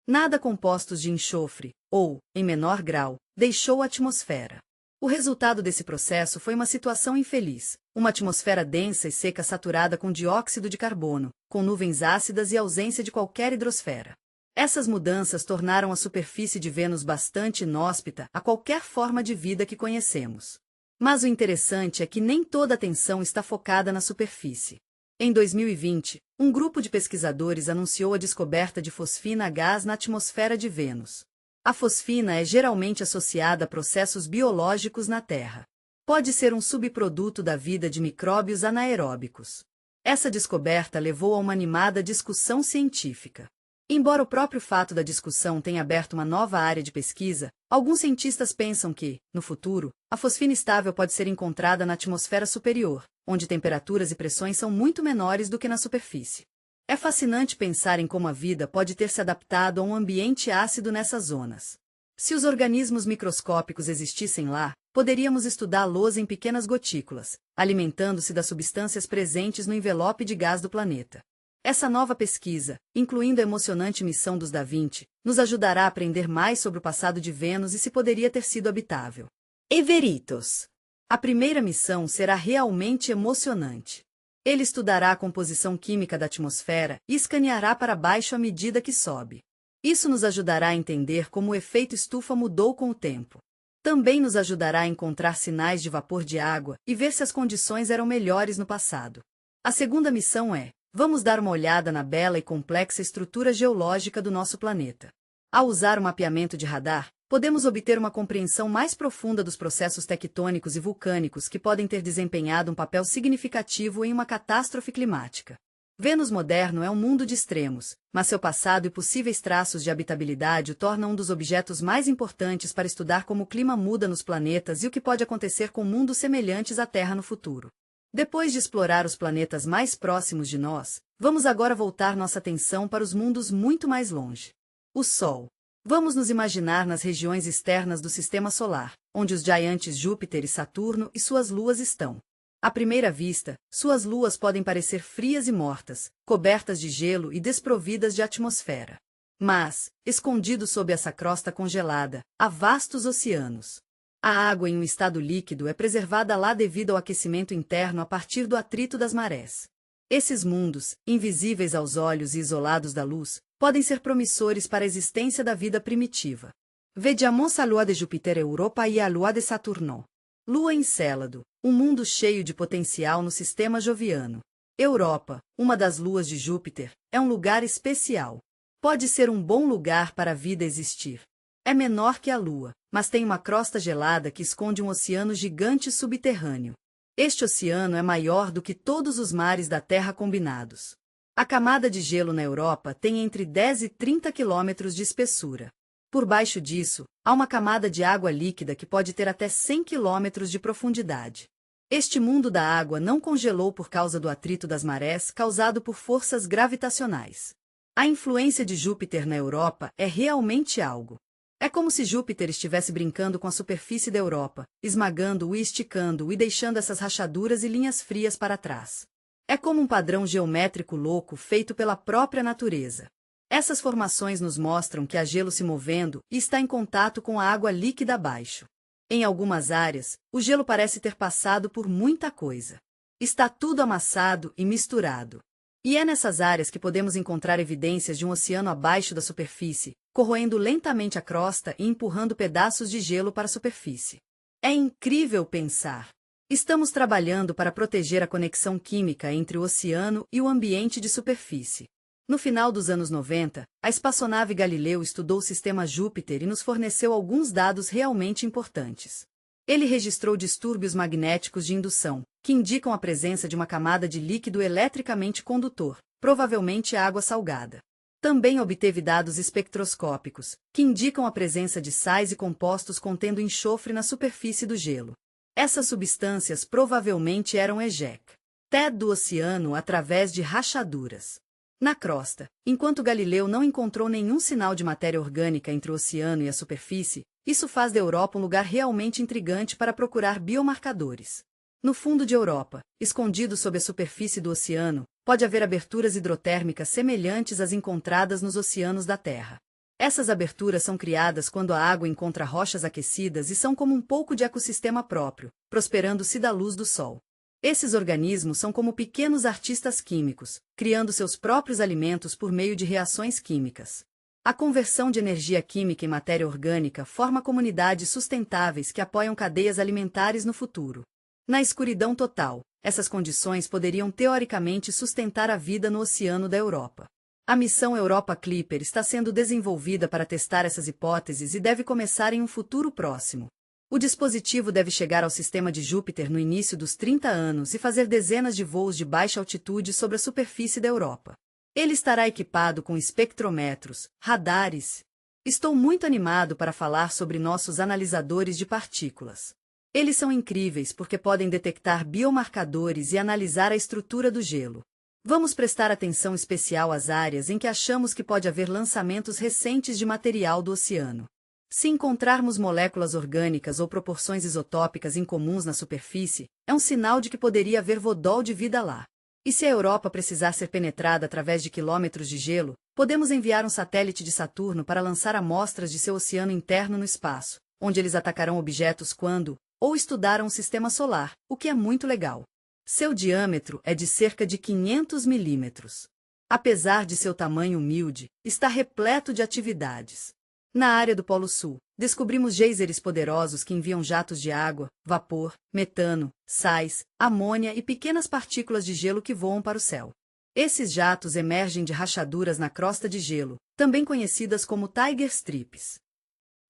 nada compostos de enxofre, ou, em menor grau, deixou a atmosfera. O resultado desse processo foi uma situação infeliz, uma atmosfera densa e seca saturada com dióxido de carbono, com nuvens ácidas e ausência de qualquer hidrosfera. Essas mudanças tornaram a superfície de Vênus bastante inóspita a qualquer forma de vida que conhecemos. Mas o interessante é que nem toda a atenção está focada na superfície. Em 2020, um grupo de pesquisadores anunciou a descoberta de fosfina gás na atmosfera de Vênus. A fosfina é geralmente associada a processos biológicos na Terra. Pode ser um subproduto da vida de micróbios anaeróbicos. Essa descoberta levou a uma animada discussão científica. Embora o próprio fato da discussão tenha aberto uma nova área de pesquisa, alguns cientistas pensam que, no futuro, a fosfina estável pode ser encontrada na atmosfera superior, onde temperaturas e pressões são muito menores do que na superfície. É fascinante pensar em como a vida pode ter se adaptado a um ambiente ácido nessas zonas. Se os organismos microscópicos existissem lá, poderíamos estudá-los em pequenas gotículas, alimentando-se das substâncias presentes no envelope de gás do planeta. Essa nova pesquisa, incluindo a emocionante missão dos Da Vinci, nos ajudará a aprender mais sobre o passado de Vênus e se poderia ter sido habitável. Everitos. A primeira missão será realmente emocionante. Ele estudará a composição química da atmosfera e escaneará para baixo à medida que sobe. Isso nos ajudará a entender como o efeito estufa mudou com o tempo. Também nos ajudará a encontrar sinais de vapor de água e ver se as condições eram melhores no passado. A segunda missão é: vamos dar uma olhada na bela e complexa estrutura geológica do nosso planeta. Ao usar o mapeamento de radar, podemos obter uma compreensão mais profunda dos processos tectônicos e vulcânicos que podem ter desempenhado um papel significativo em uma catástrofe climática. Vênus moderno é um mundo de extremos, mas seu passado e possíveis traços de habitabilidade o tornam um dos objetos mais importantes para estudar como o clima muda nos planetas e o que pode acontecer com mundos semelhantes à Terra no futuro. Depois de explorar os planetas mais próximos de nós, vamos agora voltar nossa atenção para os mundos muito mais longe. O Sol. Vamos nos imaginar nas regiões externas do Sistema Solar, onde os gigantes Júpiter e Saturno e suas luas estão. À primeira vista, suas luas podem parecer frias e mortas, cobertas de gelo e desprovidas de atmosfera. Mas, escondido sob essa crosta congelada, há vastos oceanos. A água em um estado líquido é preservada lá devido ao aquecimento interno a partir do atrito das marés. Esses mundos, invisíveis aos olhos e isolados da luz, podem ser promissores para a existência da vida primitiva. Vediamo a lua de Júpiter Europa e a lua de Saturno. Lua Encélado, um mundo cheio de potencial no sistema joviano. Europa, uma das luas de Júpiter, é um lugar especial. Pode ser um bom lugar para a vida existir. É menor que a Lua, mas tem uma crosta gelada que esconde um oceano gigante subterrâneo. Este oceano é maior do que todos os mares da Terra combinados. A camada de gelo na Europa tem entre 10 e 30 quilômetros de espessura. Por baixo disso, há uma camada de água líquida que pode ter até 100 quilômetros de profundidade. Este mundo da água não congelou por causa do atrito das marés causado por forças gravitacionais. A influência de Júpiter na Europa é realmente algo. É como se Júpiter estivesse brincando com a superfície da Europa, esmagando-o e esticando-o e deixando essas rachaduras e linhas frias para trás. É como um padrão geométrico louco feito pela própria natureza. Essas formações nos mostram que há gelo se movendo e está em contato com a água líquida abaixo. Em algumas áreas, o gelo parece ter passado por muita coisa. Está tudo amassado e misturado. E é nessas áreas que podemos encontrar evidências de um oceano abaixo da superfície, corroendo lentamente a crosta e empurrando pedaços de gelo para a superfície. É incrível pensar. Estamos trabalhando para proteger a conexão química entre o oceano e o ambiente de superfície. No final dos anos 90, a espaçonave Galileu estudou o sistema Júpiter e nos forneceu alguns dados realmente importantes. Ele registrou distúrbios magnéticos de indução, que indicam a presença de uma camada de líquido eletricamente condutor, provavelmente água salgada. Também obteve dados espectroscópicos, que indicam a presença de sais e compostos contendo enxofre na superfície do gelo. Essas substâncias provavelmente eram ejectadas do oceano através de rachaduras na crosta. Enquanto Galileu não encontrou nenhum sinal de matéria orgânica entre o oceano e a superfície, isso faz da Europa um lugar realmente intrigante para procurar biomarcadores. No fundo de Europa, escondido sob a superfície do oceano, pode haver aberturas hidrotérmicas semelhantes às encontradas nos oceanos da Terra. Essas aberturas são criadas quando a água encontra rochas aquecidas e são como um pouco de ecossistema próprio, prosperando-se da luz do sol. Esses organismos são como pequenos artistas químicos, criando seus próprios alimentos por meio de reações químicas. A conversão de energia química em matéria orgânica forma comunidades sustentáveis que apoiam cadeias alimentares no futuro. Na escuridão total, essas condições poderiam teoricamente sustentar a vida no oceano da Europa. A missão Europa Clipper está sendo desenvolvida para testar essas hipóteses e deve começar em um futuro próximo. O dispositivo deve chegar ao sistema de Júpiter no início dos 30 anos e fazer dezenas de voos de baixa altitude sobre a superfície da Europa. Ele estará equipado com espectrômetros, radares. Estou muito animado para falar sobre nossos analisadores de partículas. Eles são incríveis porque podem detectar biomarcadores e analisar a estrutura do gelo. Vamos prestar atenção especial às áreas em que achamos que pode haver lançamentos recentes de material do oceano. Se encontrarmos moléculas orgânicas ou proporções isotópicas incomuns na superfície, é um sinal de que poderia haver vodol de vida lá. E se a Europa precisar ser penetrada através de quilômetros de gelo, podemos enviar um satélite de Saturno para lançar amostras de seu oceano interno no espaço, onde eles atacarão objetos quando, ou estudaram o sistema solar, o que é muito legal. Seu diâmetro é de cerca de 500 milímetros. Apesar de seu tamanho humilde, está repleto de atividades. Na área do Polo Sul, descobrimos geysers poderosos que enviam jatos de água, vapor, metano, sais, amônia e pequenas partículas de gelo que voam para o céu. Esses jatos emergem de rachaduras na crosta de gelo, também conhecidas como Tiger Strips.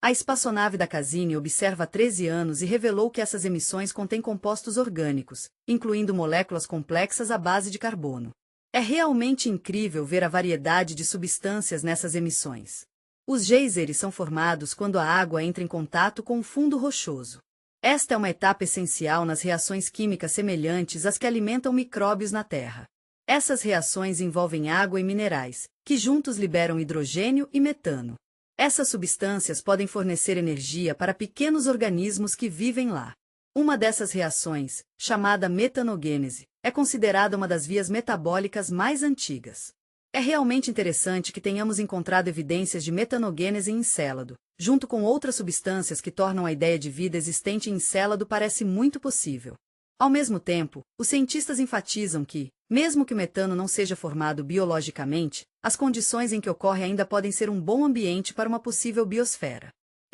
A espaçonave da Cassini observa há 13 anos e revelou que essas emissões contêm compostos orgânicos, incluindo moléculas complexas à base de carbono. É realmente incrível ver a variedade de substâncias nessas emissões. Os geysers são formados quando a água entra em contato com o fundo rochoso. Esta é uma etapa essencial nas reações químicas semelhantes às que alimentam micróbios na Terra. Essas reações envolvem água e minerais, que juntos liberam hidrogênio e metano. Essas substâncias podem fornecer energia para pequenos organismos que vivem lá. Uma dessas reações, chamada metanogênese, é considerada uma das vias metabólicas mais antigas. É realmente interessante que tenhamos encontrado evidências de metanogênese em Encélado, junto com outras substâncias que tornam a ideia de vida existente em Encélado parece muito possível. Ao mesmo tempo, os cientistas enfatizam que, mesmo que o metano não seja formado biologicamente, as condições em que ocorre ainda podem ser um bom ambiente para uma possível biosfera.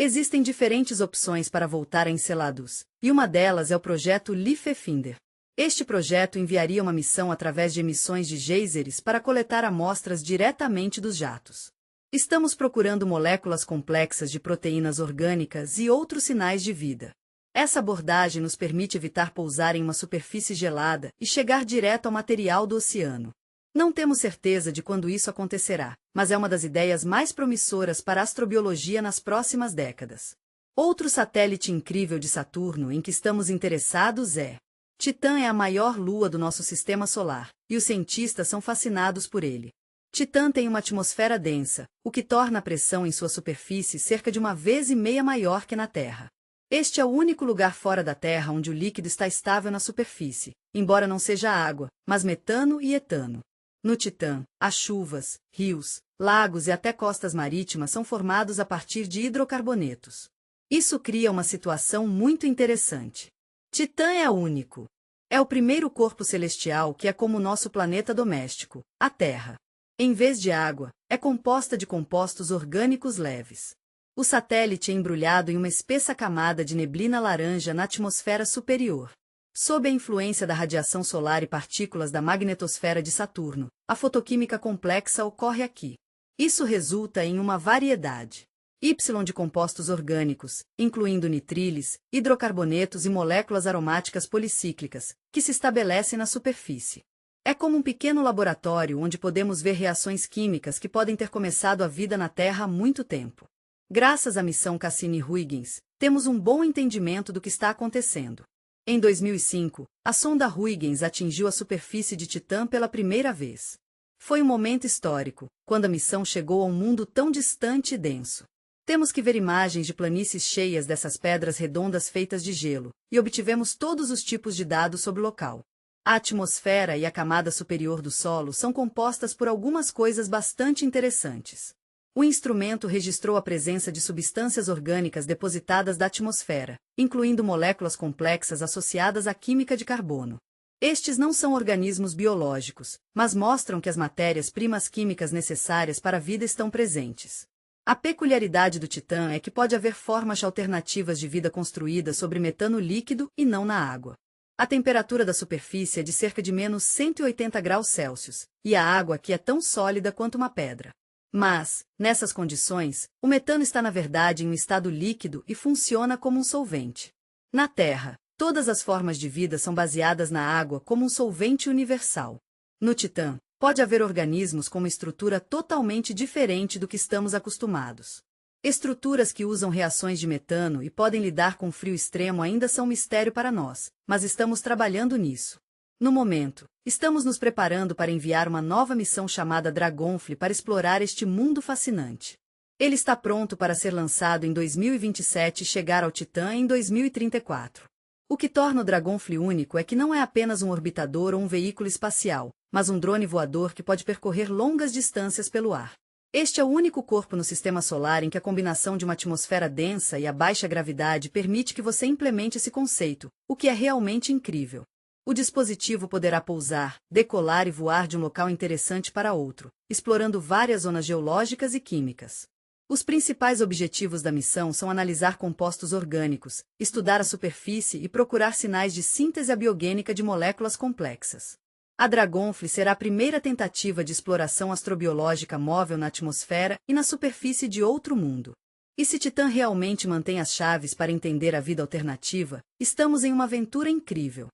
Existem diferentes opções para voltar a Enceladus, e uma delas é o projeto Liffefinder. Este projeto enviaria uma missão através de emissões de geysers para coletar amostras diretamente dos jatos. Estamos procurando moléculas complexas de proteínas orgânicas e outros sinais de vida. Essa abordagem nos permite evitar pousar em uma superfície gelada e chegar direto ao material do oceano. Não temos certeza de quando isso acontecerá, mas é uma das ideias mais promissoras para a astrobiologia nas próximas décadas. Outro satélite incrível de Saturno em que estamos interessados é Titã. É a maior lua do nosso sistema solar, e os cientistas são fascinados por ele. Titã tem uma atmosfera densa, o que torna a pressão em sua superfície cerca de 1,5 vezes maior que na Terra. Este é o único lugar fora da Terra onde o líquido está estável na superfície, embora não seja água, mas metano e etano. No Titã, as chuvas, rios, lagos e até costas marítimas são formados a partir de hidrocarbonetos. Isso cria uma situação muito interessante. Titã é único. É o primeiro corpo celestial que é como o nosso planeta doméstico, a Terra. Em vez de água, é composta de compostos orgânicos leves. O satélite é embrulhado em uma espessa camada de neblina laranja na atmosfera superior. Sob a influência da radiação solar e partículas da magnetosfera de Saturno, a fotoquímica complexa ocorre aqui. Isso resulta em uma variedade Y de compostos orgânicos, incluindo nitriles, hidrocarbonetos e moléculas aromáticas policíclicas, que se estabelecem na superfície. É como um pequeno laboratório onde podemos ver reações químicas que podem ter começado a vida na Terra há muito tempo. Graças à missão Cassini-Huygens, temos um bom entendimento do que está acontecendo. Em 2005, a sonda Huygens atingiu a superfície de Titã pela primeira vez. Foi um momento histórico, quando a missão chegou a um mundo tão distante e denso. Temos que ver imagens de planícies cheias dessas pedras redondas feitas de gelo, e obtivemos todos os tipos de dados sobre o local. A atmosfera e a camada superior do solo são compostas por algumas coisas bastante interessantes. O instrumento registrou a presença de substâncias orgânicas depositadas da atmosfera, incluindo moléculas complexas associadas à química de carbono. Estes não são organismos biológicos, mas mostram que as matérias-primas químicas necessárias para a vida estão presentes. A peculiaridade do Titã é que pode haver formas alternativas de vida construídas sobre metano líquido e não na água. A temperatura da superfície é de cerca de menos 180 graus Celsius, e a água aqui é tão sólida quanto uma pedra. Mas, nessas condições, o metano está na verdade em um estado líquido e funciona como um solvente. Na Terra, todas as formas de vida são baseadas na água como um solvente universal. No Titã, pode haver organismos com uma estrutura totalmente diferente do que estamos acostumados. Estruturas que usam reações de metano e podem lidar com frio extremo ainda são um mistério para nós, mas estamos trabalhando nisso. No momento, estamos nos preparando para enviar uma nova missão chamada Dragonfly para explorar este mundo fascinante. Ele está pronto para ser lançado em 2027 e chegar ao Titã em 2034. O que torna o Dragonfly único é que não é apenas um orbitador ou um veículo espacial, mas um drone voador que pode percorrer longas distâncias pelo ar. Este é o único corpo no Sistema Solar em que a combinação de uma atmosfera densa e a baixa gravidade permite que você implemente esse conceito, o que é realmente incrível. O dispositivo poderá pousar, decolar e voar de um local interessante para outro, explorando várias zonas geológicas e químicas. Os principais objetivos da missão são analisar compostos orgânicos, estudar a superfície e procurar sinais de síntese abiogênica de moléculas complexas. A Dragonfly será a primeira tentativa de exploração astrobiológica móvel na atmosfera e na superfície de outro mundo. E se Titã realmente mantém as chaves para entender a vida alternativa, estamos em uma aventura incrível.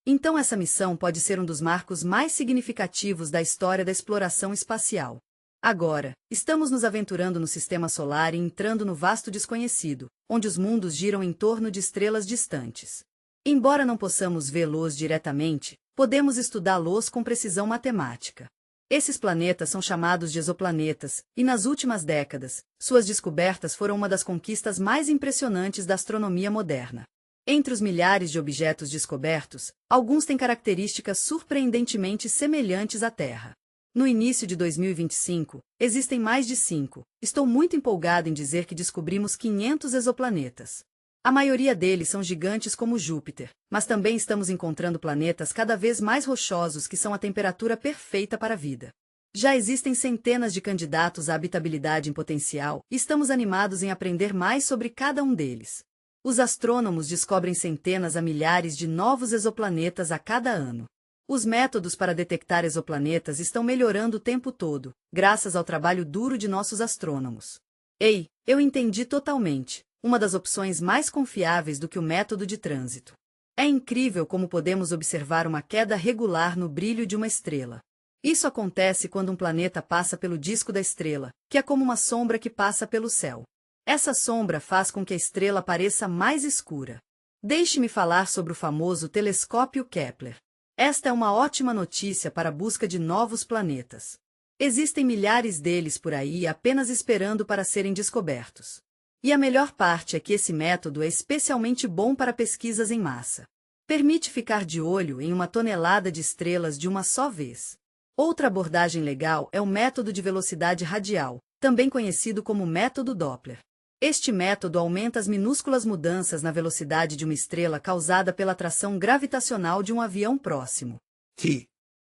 Então essa missão pode ser um dos marcos mais significativos da história da exploração espacial. Agora, estamos nos aventurando no Sistema Solar e entrando no vasto desconhecido, onde os mundos giram em torno de estrelas distantes. Embora não possamos vê-los diretamente, podemos estudá-los com precisão matemática. Esses planetas são chamados de exoplanetas, e nas últimas décadas, suas descobertas foram uma das conquistas mais impressionantes da astronomia moderna. Entre os milhares de objetos descobertos, alguns têm características surpreendentemente semelhantes à Terra. No início de 2025, existem mais de 5. Estou muito empolgado em dizer que descobrimos 500 exoplanetas. A maioria deles são gigantes como Júpiter, mas também estamos encontrando planetas cada vez mais rochosos que são a temperatura perfeita para a vida. Já existem centenas de candidatos à habitabilidade em potencial e estamos animados em aprender mais sobre cada um deles. Os astrônomos descobrem centenas a milhares de novos exoplanetas a cada ano. Os métodos para detectar exoplanetas estão melhorando o tempo todo, graças ao trabalho duro de nossos astrônomos. Ei, eu entendi totalmente. Uma das opções mais confiáveis do que o método de trânsito. É incrível como podemos observar uma queda regular no brilho de uma estrela. Isso acontece quando um planeta passa pelo disco da estrela, que é como uma sombra que passa pelo céu. Essa sombra faz com que a estrela pareça mais escura. Deixe-me falar sobre o famoso telescópio Kepler. Esta é uma ótima notícia para a busca de novos planetas. Existem milhares deles por aí apenas esperando para serem descobertos. E a melhor parte é que esse método é especialmente bom para pesquisas em massa. Permite ficar de olho em uma tonelada de estrelas de uma só vez. Outra abordagem legal é o método de velocidade radial, também conhecido como método Doppler. Este método aumenta as minúsculas mudanças na velocidade de uma estrela causada pela atração gravitacional de um avião próximo.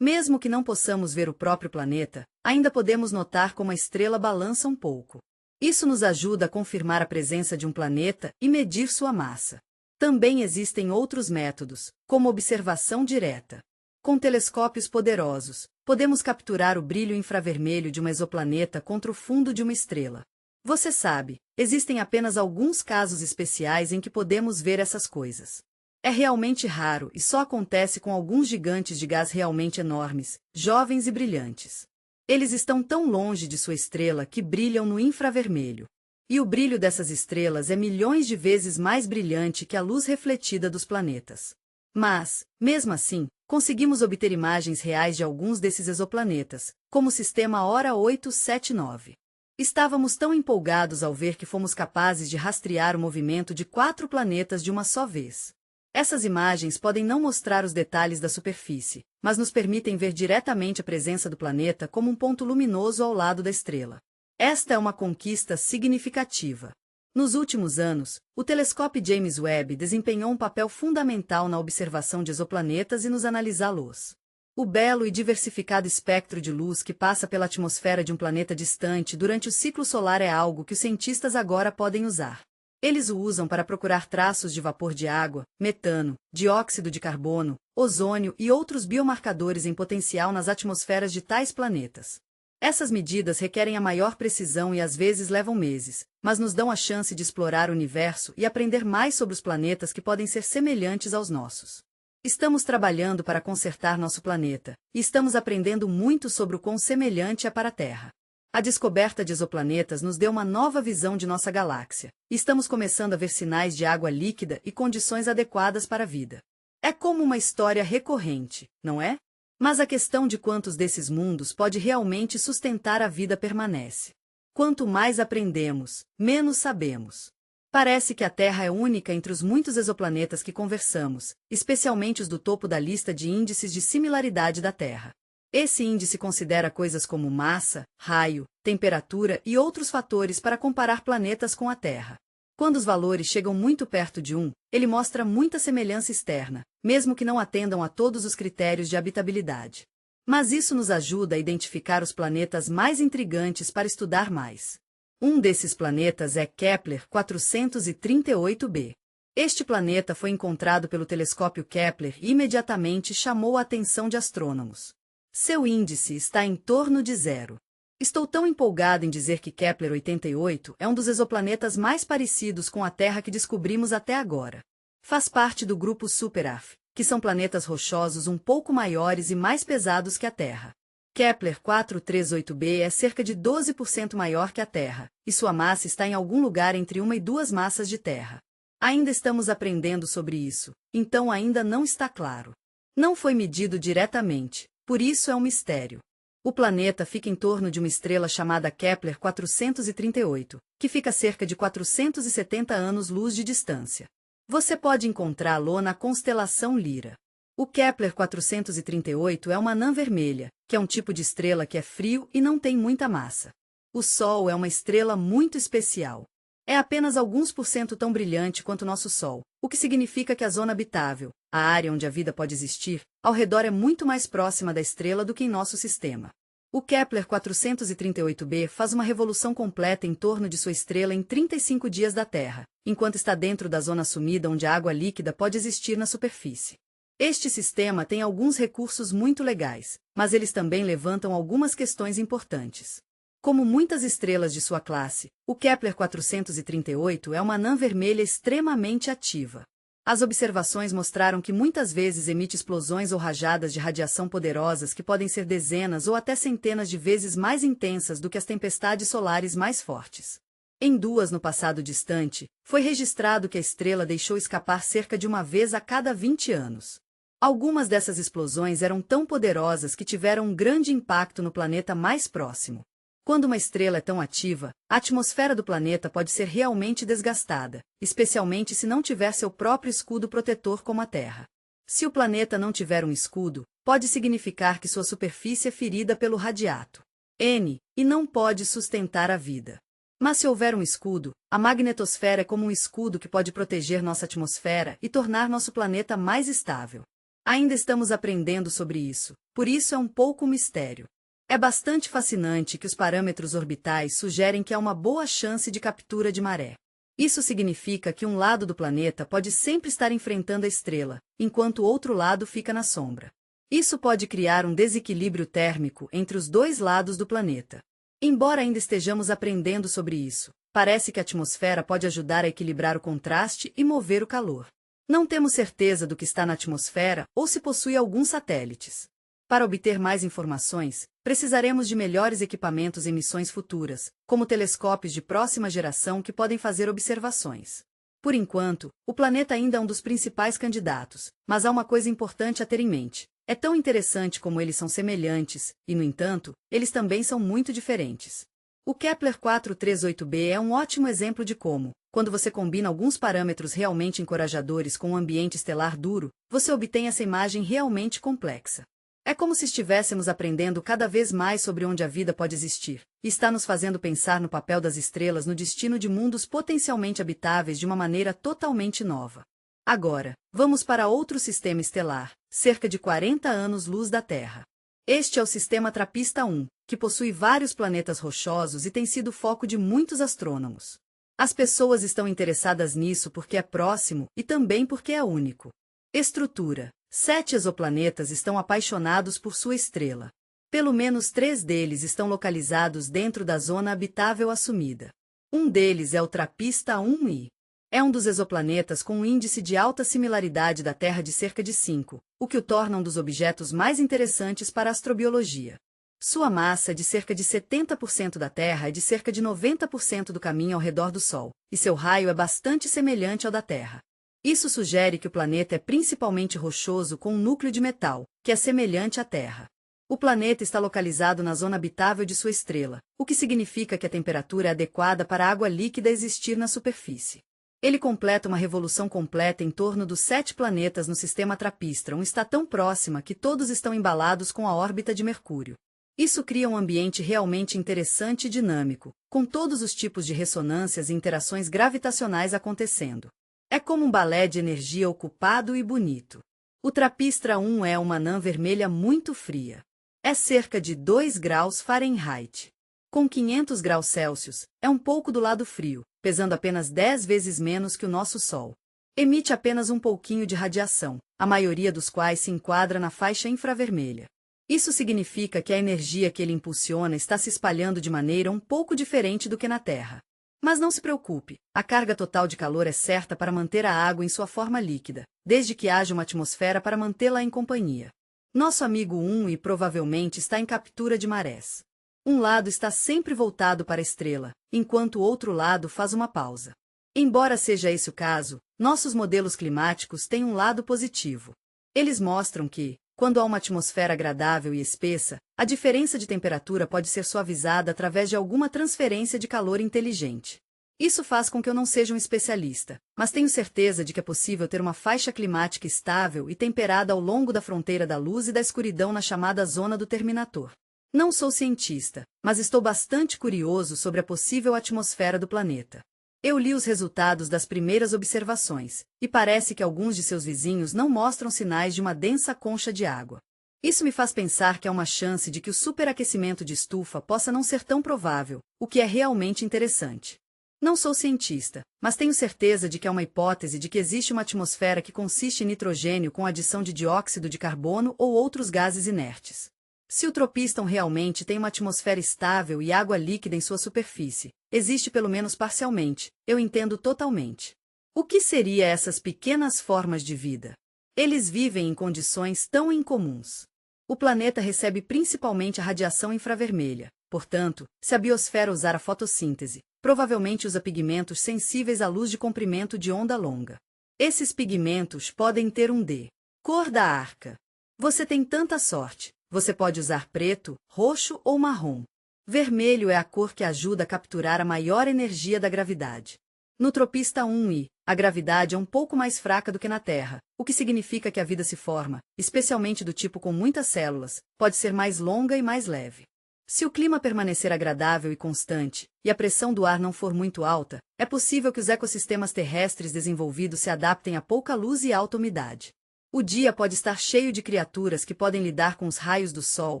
Mesmo que não possamos ver o próprio planeta, ainda podemos notar como a estrela balança um pouco. Isso nos ajuda a confirmar a presença de um planeta e medir sua massa. Também existem outros métodos, como observação direta. Com telescópios poderosos, podemos capturar o brilho infravermelho de um exoplaneta contra o fundo de uma estrela. Você sabe, existem apenas alguns casos especiais em que podemos ver essas coisas. É realmente raro e só acontece com alguns gigantes de gás realmente enormes, jovens e brilhantes. Eles estão tão longe de sua estrela que brilham no infravermelho. E o brilho dessas estrelas é milhões de vezes mais brilhante que a luz refletida dos planetas. Mas, mesmo assim, conseguimos obter imagens reais de alguns desses exoplanetas, como o sistema Hora 879. Estávamos tão empolgados ao ver que fomos capazes de rastrear o movimento de 4 planetas de uma só vez. Essas imagens podem não mostrar os detalhes da superfície, mas nos permitem ver diretamente a presença do planeta como um ponto luminoso ao lado da estrela. Esta é uma conquista significativa. Nos últimos anos, o telescópio James Webb desempenhou um papel fundamental na observação de exoplanetas e nos analisá-los. O belo e diversificado espectro de luz que passa pela atmosfera de um planeta distante durante o ciclo solar é algo que os cientistas agora podem usar. Eles o usam para procurar traços de vapor de água, metano, dióxido de carbono, ozônio e outros biomarcadores em potencial nas atmosferas de tais planetas. Essas medidas requerem a maior precisão e às vezes levam meses, mas nos dão a chance de explorar o universo e aprender mais sobre os planetas que podem ser semelhantes aos nossos. Estamos trabalhando para consertar nosso planeta, e estamos aprendendo muito sobre o quão semelhante é para a Terra. A descoberta de exoplanetas nos deu uma nova visão de nossa galáxia, e estamos começando a ver sinais de água líquida e condições adequadas para a vida. É como uma história recorrente, não é? Mas a questão de quantos desses mundos pode realmente sustentar a vida permanece. Quanto mais aprendemos, menos sabemos. Parece que a Terra é única entre os muitos exoplanetas que conversamos, especialmente os do topo da lista de índices de similaridade da Terra. Esse índice considera coisas como massa, raio, temperatura e outros fatores para comparar planetas com a Terra. Quando os valores chegam muito perto de 1, ele mostra muita semelhança externa, mesmo que não atendam a todos os critérios de habitabilidade. Mas isso nos ajuda a identificar os planetas mais intrigantes para estudar mais. Um desses planetas é Kepler 438b. Este planeta foi encontrado pelo telescópio Kepler e imediatamente chamou a atenção de astrônomos. Seu índice está em torno de 0. Estou tão empolgado em dizer que Kepler 88 é um dos exoplanetas mais parecidos com a Terra que descobrimos até agora. Faz parte do grupo Super-Alpha, que são planetas rochosos um pouco maiores e mais pesados que a Terra. Kepler 438b é cerca de 12% maior que a Terra, e sua massa está em algum lugar entre 1 e 2 massas de Terra. Ainda estamos aprendendo sobre isso, então ainda não está claro. Não foi medido diretamente, por isso é um mistério. O planeta fica em torno de uma estrela chamada Kepler 438, que fica a cerca de 470 anos-luz de distância. Você pode encontrá-lo na constelação Lira. O Kepler 438 é uma anã vermelha, que é um tipo de estrela que é frio e não tem muita massa. O Sol é uma estrela muito especial. É apenas alguns por cento tão brilhante quanto nosso Sol, o que significa que a zona habitável, a área onde a vida pode existir, ao redor é muito mais próxima da estrela do que em nosso sistema. O Kepler 438b faz uma revolução completa em torno de sua estrela em 35 dias da Terra, enquanto está dentro da zona sumida onde a água líquida pode existir na superfície. Este sistema tem alguns recursos muito legais, mas eles também levantam algumas questões importantes. Como muitas estrelas de sua classe, o Kepler 438 é uma anã vermelha extremamente ativa. As observações mostraram que muitas vezes emite explosões ou rajadas de radiação poderosas que podem ser dezenas ou até centenas de vezes mais intensas do que as tempestades solares mais fortes. Em duas no passado distante, foi registrado que a estrela deixou escapar cerca de uma vez a cada 20 anos. Algumas dessas explosões eram tão poderosas que tiveram um grande impacto no planeta mais próximo. Quando uma estrela é tão ativa, a atmosfera do planeta pode ser realmente desgastada, especialmente se não tiver seu próprio escudo protetor como a Terra. Se o planeta não tiver um escudo, pode significar que sua superfície é ferida pelo radiato N e não pode sustentar a vida. Mas se houver um escudo, a magnetosfera é como um escudo que pode proteger nossa atmosfera e tornar nosso planeta mais estável. Ainda estamos aprendendo sobre isso, por isso é um pouco mistério. É bastante fascinante que os parâmetros orbitais sugerem que há uma boa chance de captura de maré. Isso significa que um lado do planeta pode sempre estar enfrentando a estrela, enquanto o outro lado fica na sombra. Isso pode criar um desequilíbrio térmico entre os dois lados do planeta. Embora ainda estejamos aprendendo sobre isso, parece que a atmosfera pode ajudar a equilibrar o contraste e mover o calor. Não temos certeza do que está na atmosfera ou se possui alguns satélites. Para obter mais informações, precisaremos de melhores equipamentos em missões futuras, como telescópios de próxima geração que podem fazer observações. Por enquanto, o planeta ainda é um dos principais candidatos, mas há uma coisa importante a ter em mente. É tão interessante como eles são semelhantes, e, no entanto, eles também são muito diferentes. O Kepler 438b é um ótimo exemplo de como, quando você combina alguns parâmetros realmente encorajadores com um ambiente estelar duro, você obtém essa imagem realmente complexa. É como se estivéssemos aprendendo cada vez mais sobre onde a vida pode existir, e está nos fazendo pensar no papel das estrelas no destino de mundos potencialmente habitáveis de uma maneira totalmente nova. Agora, vamos para outro sistema estelar, cerca de 40 anos-luz da Terra. Este é o Sistema TRAPPIST-1, que possui vários planetas rochosos e tem sido foco de muitos astrônomos. As pessoas estão interessadas nisso porque é próximo e também porque é único. Estrutura: 7 exoplanetas estão apaixonados por sua estrela. Pelo menos 3 deles estão localizados dentro da zona habitável assumida. Um deles é o TRAPPIST-1I. É um dos exoplanetas com um índice de alta similaridade da Terra de cerca de 5, o que o torna um dos objetos mais interessantes para a astrobiologia. Sua massa é de cerca de 70% da Terra e de cerca de 90% do caminho ao redor do Sol, e seu raio é bastante semelhante ao da Terra. Isso sugere que o planeta é principalmente rochoso com um núcleo de metal, que é semelhante à Terra. O planeta está localizado na zona habitável de sua estrela, o que significa que a temperatura é adequada para a água líquida existir na superfície. Ele completa uma revolução completa em torno dos 7 planetas no sistema TRAPPIST-1 e está tão próxima que todos estão embalados com a órbita de Mercúrio. Isso cria um ambiente realmente interessante e dinâmico, com todos os tipos de ressonâncias e interações gravitacionais acontecendo. É como um balé de energia ocupado e bonito. O TRAPPIST-1 é uma anã vermelha muito fria. É cerca de 2 graus Fahrenheit. Com 500 graus Celsius, é um pouco do lado frio, pesando apenas 10 vezes menos que o nosso Sol. Emite apenas um pouquinho de radiação, a maioria dos quais se enquadra na faixa infravermelha. Isso significa que a energia que ele impulsiona está se espalhando de maneira um pouco diferente do que na Terra. Mas não se preocupe, a carga total de calor é certa para manter a água em sua forma líquida, desde que haja uma atmosfera para mantê-la em companhia. Nosso amigo 1 provavelmente está em captura de marés. Um lado está sempre voltado para a estrela, enquanto o outro lado faz uma pausa. Embora seja esse o caso, nossos modelos climáticos têm um lado positivo. Eles mostram que, quando há uma atmosfera agradável e espessa, a diferença de temperatura pode ser suavizada através de alguma transferência de calor inteligente. Isso faz com que eu não seja um especialista, mas tenho certeza de que é possível ter uma faixa climática estável e temperada ao longo da fronteira da luz e da escuridão na chamada zona do terminator. Não sou cientista, mas estou bastante curioso sobre a possível atmosfera do planeta. Eu li os resultados das primeiras observações, e parece que alguns de seus vizinhos não mostram sinais de uma densa concha de água. Isso me faz pensar que há uma chance de que o superaquecimento de estufa possa não ser tão provável, o que é realmente interessante. Não sou cientista, mas tenho certeza de que há uma hipótese de que existe uma atmosfera que consiste em nitrogênio com adição de dióxido de carbono ou outros gases inertes. Se o tropiston realmente tem uma atmosfera estável e água líquida em sua superfície, existe pelo menos parcialmente, eu entendo totalmente. O que seria essas pequenas formas de vida? Eles vivem em condições tão incomuns. O planeta recebe principalmente a radiação infravermelha, portanto, se a biosfera usar a fotossíntese, provavelmente usa pigmentos sensíveis à luz de comprimento de onda longa. Esses pigmentos podem ter um D. Cor da arca. Você tem tanta sorte. Você pode usar preto, roxo ou marrom. Vermelho é a cor que ajuda a capturar a maior energia da gravidade. No Tropista 1I, a gravidade é um pouco mais fraca do que na Terra, o que significa que a vida se forma, especialmente do tipo com muitas células, pode ser mais longa e mais leve. Se o clima permanecer agradável e constante, e a pressão do ar não for muito alta, é possível que os ecossistemas terrestres desenvolvidos se adaptem a pouca luz e alta umidade. O dia pode estar cheio de criaturas que podem lidar com os raios do sol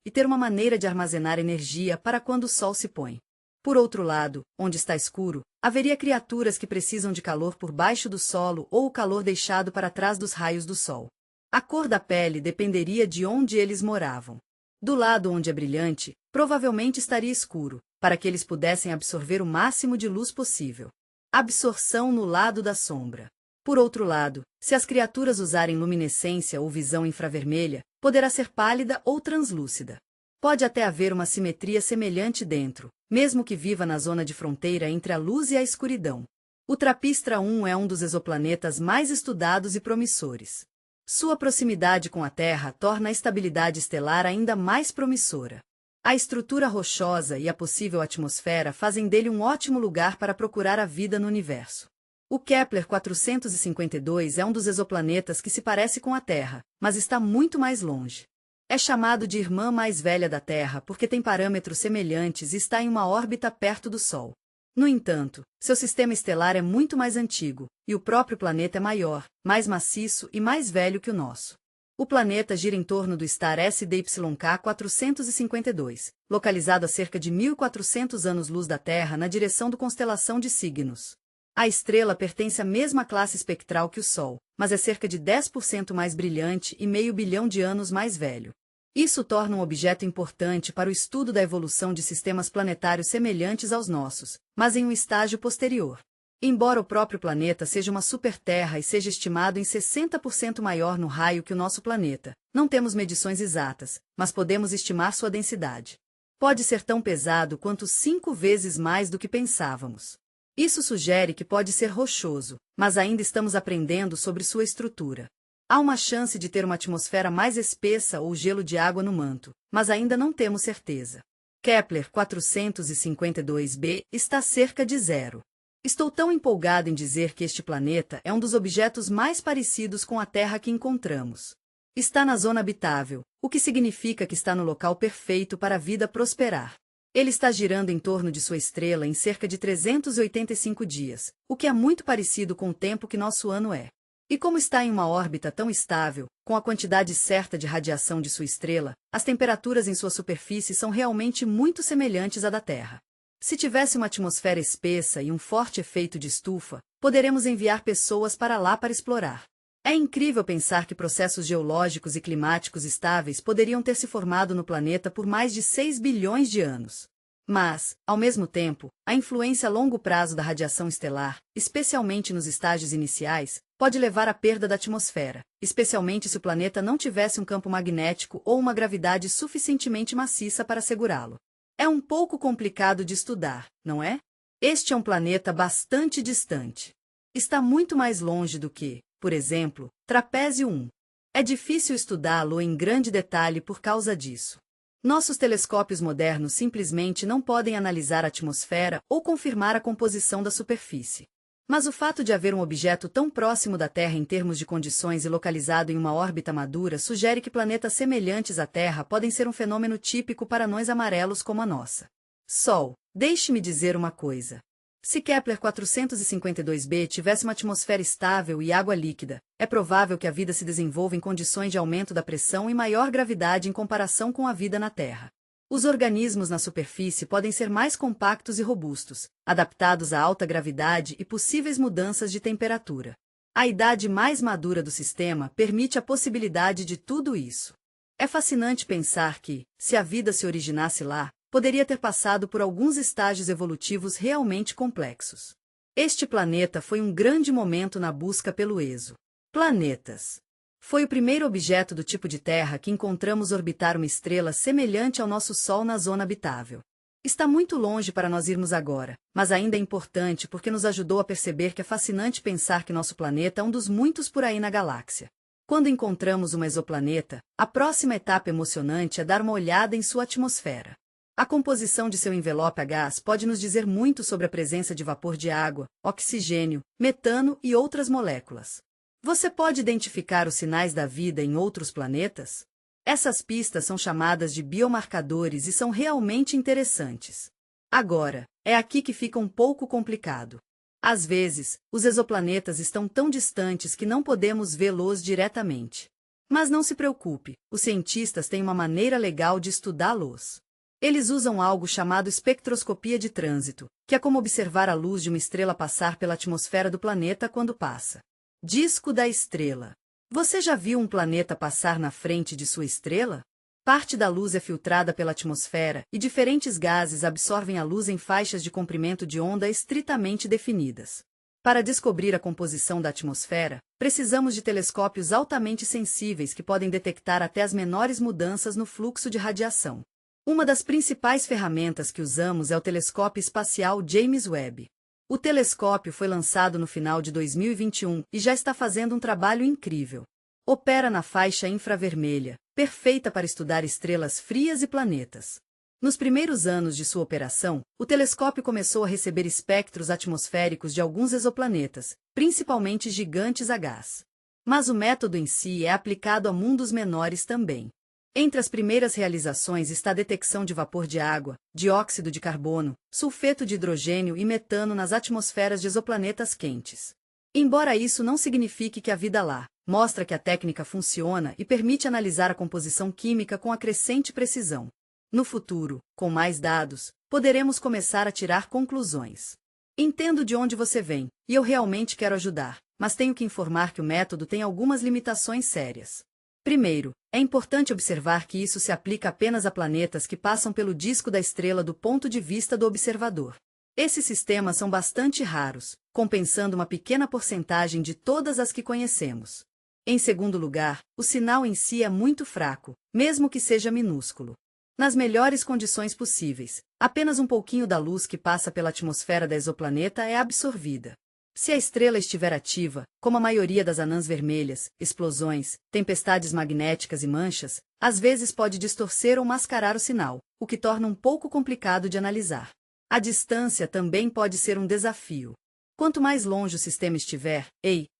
e ter uma maneira de armazenar energia para quando o sol se põe. Por outro lado, onde está escuro, haveria criaturas que precisam de calor por baixo do solo ou o calor deixado para trás dos raios do sol. A cor da pele dependeria de onde eles moravam. Do lado onde é brilhante, provavelmente estaria escuro, para que eles pudessem absorver o máximo de luz possível. Absorção no lado da sombra. Por outro lado, se as criaturas usarem luminescência ou visão infravermelha, poderá ser pálida ou translúcida. Pode até haver uma simetria semelhante dentro, mesmo que viva na zona de fronteira entre a luz e a escuridão. O Trapistra 1 é um dos exoplanetas mais estudados e promissores. Sua proximidade com a Terra torna a estabilidade estelar ainda mais promissora. A estrutura rochosa e a possível atmosfera fazem dele um ótimo lugar para procurar a vida no universo. O Kepler 452 é um dos exoplanetas que se parece com a Terra, mas está muito mais longe. É chamado de irmã mais velha da Terra porque tem parâmetros semelhantes e está em uma órbita perto do Sol. No entanto, seu sistema estelar é muito mais antigo, e o próprio planeta é maior, mais maciço e mais velho que o nosso. O planeta gira em torno do star SDYK 452, localizado a cerca de 1.400 anos-luz da Terra na direção da constelação de Cygnus. A estrela pertence à mesma classe espectral que o Sol, mas é cerca de 10% mais brilhante e meio bilhão de anos mais velho. Isso torna um objeto importante para o estudo da evolução de sistemas planetários semelhantes aos nossos, mas em um estágio posterior. Embora o próprio planeta seja uma superterra e seja estimado em 60% maior no raio que o nosso planeta, não temos medições exatas, mas podemos estimar sua densidade. Pode ser tão pesado quanto 5 vezes mais do que pensávamos. Isso sugere que pode ser rochoso, mas ainda estamos aprendendo sobre sua estrutura. Há uma chance de ter uma atmosfera mais espessa ou gelo de água no manto, mas ainda não temos certeza. Kepler 452b está cerca de zero. Estou tão empolgado em dizer que este planeta é um dos objetos mais parecidos com a Terra que encontramos. Está na zona habitável, o que significa que está no local perfeito para a vida prosperar. Ele está girando em torno de sua estrela em cerca de 385 dias, o que é muito parecido com o tempo que nosso ano é. E como está em uma órbita tão estável, com a quantidade certa de radiação de sua estrela, as temperaturas em sua superfície são realmente muito semelhantes à da Terra. Se tivesse uma atmosfera espessa e um forte efeito de estufa, poderemos enviar pessoas para lá para explorar. É incrível pensar que processos geológicos e climáticos estáveis poderiam ter se formado no planeta por mais de 6 bilhões de anos. Mas, ao mesmo tempo, a influência a longo prazo da radiação estelar, especialmente nos estágios iniciais, pode levar à perda da atmosfera, especialmente se o planeta não tivesse um campo magnético ou uma gravidade suficientemente maciça para segurá-lo. É um pouco complicado de estudar, não é? Este é um planeta bastante distante. Está muito mais longe do que, por exemplo, Trapézio 1. É difícil estudá-lo em grande detalhe por causa disso. Nossos telescópios modernos simplesmente não podem analisar a atmosfera ou confirmar a composição da superfície. Mas o fato de haver um objeto tão próximo da Terra em termos de condições e localizado em uma órbita madura sugere que planetas semelhantes à Terra podem ser um fenômeno típico para anões amarelos como a nossa. Sol, deixe-me dizer uma coisa. Se Kepler 452b tivesse uma atmosfera estável e água líquida, é provável que a vida se desenvolva em condições de aumento da pressão e maior gravidade em comparação com a vida na Terra. Os organismos na superfície podem ser mais compactos e robustos, adaptados à alta gravidade e possíveis mudanças de temperatura. A idade mais madura do sistema permite a possibilidade de tudo isso. É fascinante pensar que, se a vida se originasse lá, poderia ter passado por alguns estágios evolutivos realmente complexos. Este planeta foi um grande momento na busca pelo exoplanetas. Foi o primeiro objeto do tipo de Terra que encontramos orbitar uma estrela semelhante ao nosso Sol na zona habitável. Está muito longe para nós irmos agora, mas ainda é importante porque nos ajudou a perceber que é fascinante pensar que nosso planeta é um dos muitos por aí na galáxia. Quando encontramos um exoplaneta, a próxima etapa emocionante é dar uma olhada em sua atmosfera. A composição de seu envelope a gás pode nos dizer muito sobre a presença de vapor de água, oxigênio, metano e outras moléculas. Você pode identificar os sinais da vida em outros planetas? Essas pistas são chamadas de biomarcadores e são realmente interessantes. Agora, é aqui que fica um pouco complicado. Às vezes, os exoplanetas estão tão distantes que não podemos vê-los diretamente. Mas não se preocupe, os cientistas têm uma maneira legal de estudá-los. Eles usam algo chamado espectroscopia de trânsito, que é como observar a luz de uma estrela passar pela atmosfera do planeta quando passa. Disco da estrela. Você já viu um planeta passar na frente de sua estrela? Parte da luz é filtrada pela atmosfera e diferentes gases absorvem a luz em faixas de comprimento de onda estritamente definidas. Para descobrir a composição da atmosfera, precisamos de telescópios altamente sensíveis que podem detectar até as menores mudanças no fluxo de radiação. Uma das principais ferramentas que usamos é o telescópio espacial James Webb. O telescópio foi lançado no final de 2021 e já está fazendo um trabalho incrível. Opera na faixa infravermelha, perfeita para estudar estrelas frias e planetas. Nos primeiros anos de sua operação, o telescópio começou a receber espectros atmosféricos de alguns exoplanetas, principalmente gigantes a gás. Mas o método em si é aplicado a mundos menores também. Entre as primeiras realizações está a detecção de vapor de água, dióxido de carbono, sulfeto de hidrogênio e metano nas atmosferas de exoplanetas quentes. Embora isso não signifique que há vida lá, mostra que a técnica funciona e permite analisar a composição química com a crescente precisão. No futuro, com mais dados, poderemos começar a tirar conclusões. Entendo de onde você vem, e eu realmente quero ajudar, mas tenho que informar que o método tem algumas limitações sérias. Primeiro, é importante observar que isso se aplica apenas a planetas que passam pelo disco da estrela do ponto de vista do observador. Esses sistemas são bastante raros, compensando uma pequena porcentagem de todas as que conhecemos. Em segundo lugar, o sinal em si é muito fraco, mesmo que seja minúsculo. Nas melhores condições possíveis, apenas um pouquinho da luz que passa pela atmosfera da exoplaneta é absorvida. Se a estrela estiver ativa, como a maioria das anãs vermelhas, explosões, tempestades magnéticas e manchas, às vezes pode distorcer ou mascarar o sinal, o que torna um pouco complicado de analisar. A distância também pode ser um desafio. Quanto mais longe o sistema estiver,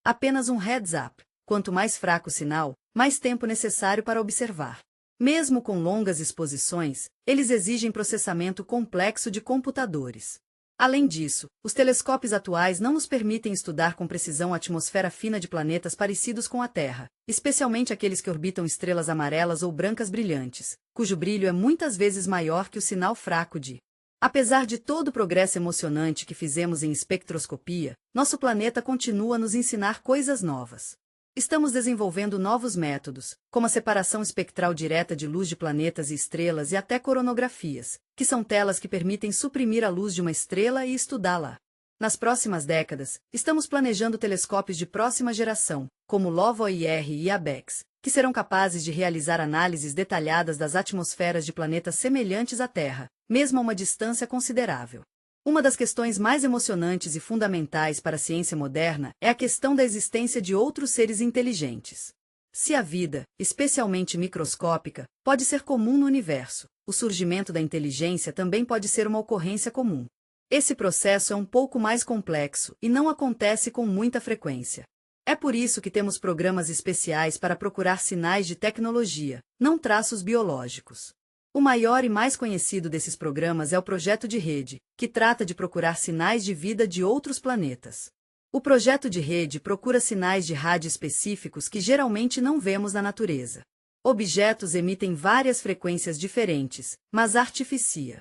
apenas um heads-up. Quanto mais fraco o sinal, mais tempo necessário para observar. Mesmo com longas exposições, eles exigem processamento complexo de computadores. Além disso, os telescópios atuais não nos permitem estudar com precisão a atmosfera fina de planetas parecidos com a Terra, especialmente aqueles que orbitam estrelas amarelas ou brancas brilhantes, cujo brilho é muitas vezes maior que o sinal fraco de. Apesar de todo o progresso emocionante que fizemos em espectroscopia, nosso planeta continua a nos ensinar coisas novas. Estamos desenvolvendo novos métodos, como a separação espectral direta de luz de planetas e estrelas e até coronografias, que são telas que permitem suprimir a luz de uma estrela e estudá-la. Nas próximas décadas, estamos planejando telescópios de próxima geração, como o LOVOIR e ABEX, que serão capazes de realizar análises detalhadas das atmosferas de planetas semelhantes à Terra, mesmo a uma distância considerável. Uma das questões mais emocionantes e fundamentais para a ciência moderna é a questão da existência de outros seres inteligentes. Se a vida, especialmente microscópica, pode ser comum no universo, o surgimento da inteligência também pode ser uma ocorrência comum. Esse processo é um pouco mais complexo e não acontece com muita frequência. É por isso que temos programas especiais para procurar sinais de tecnologia, não traços biológicos. O maior e mais conhecido desses programas é o Projeto de Rede, que trata de procurar sinais de vida de outros planetas. O projeto de rede procura sinais de rádio específicos que geralmente não vemos na natureza. Objetos emitem várias frequências diferentes, mas artificia.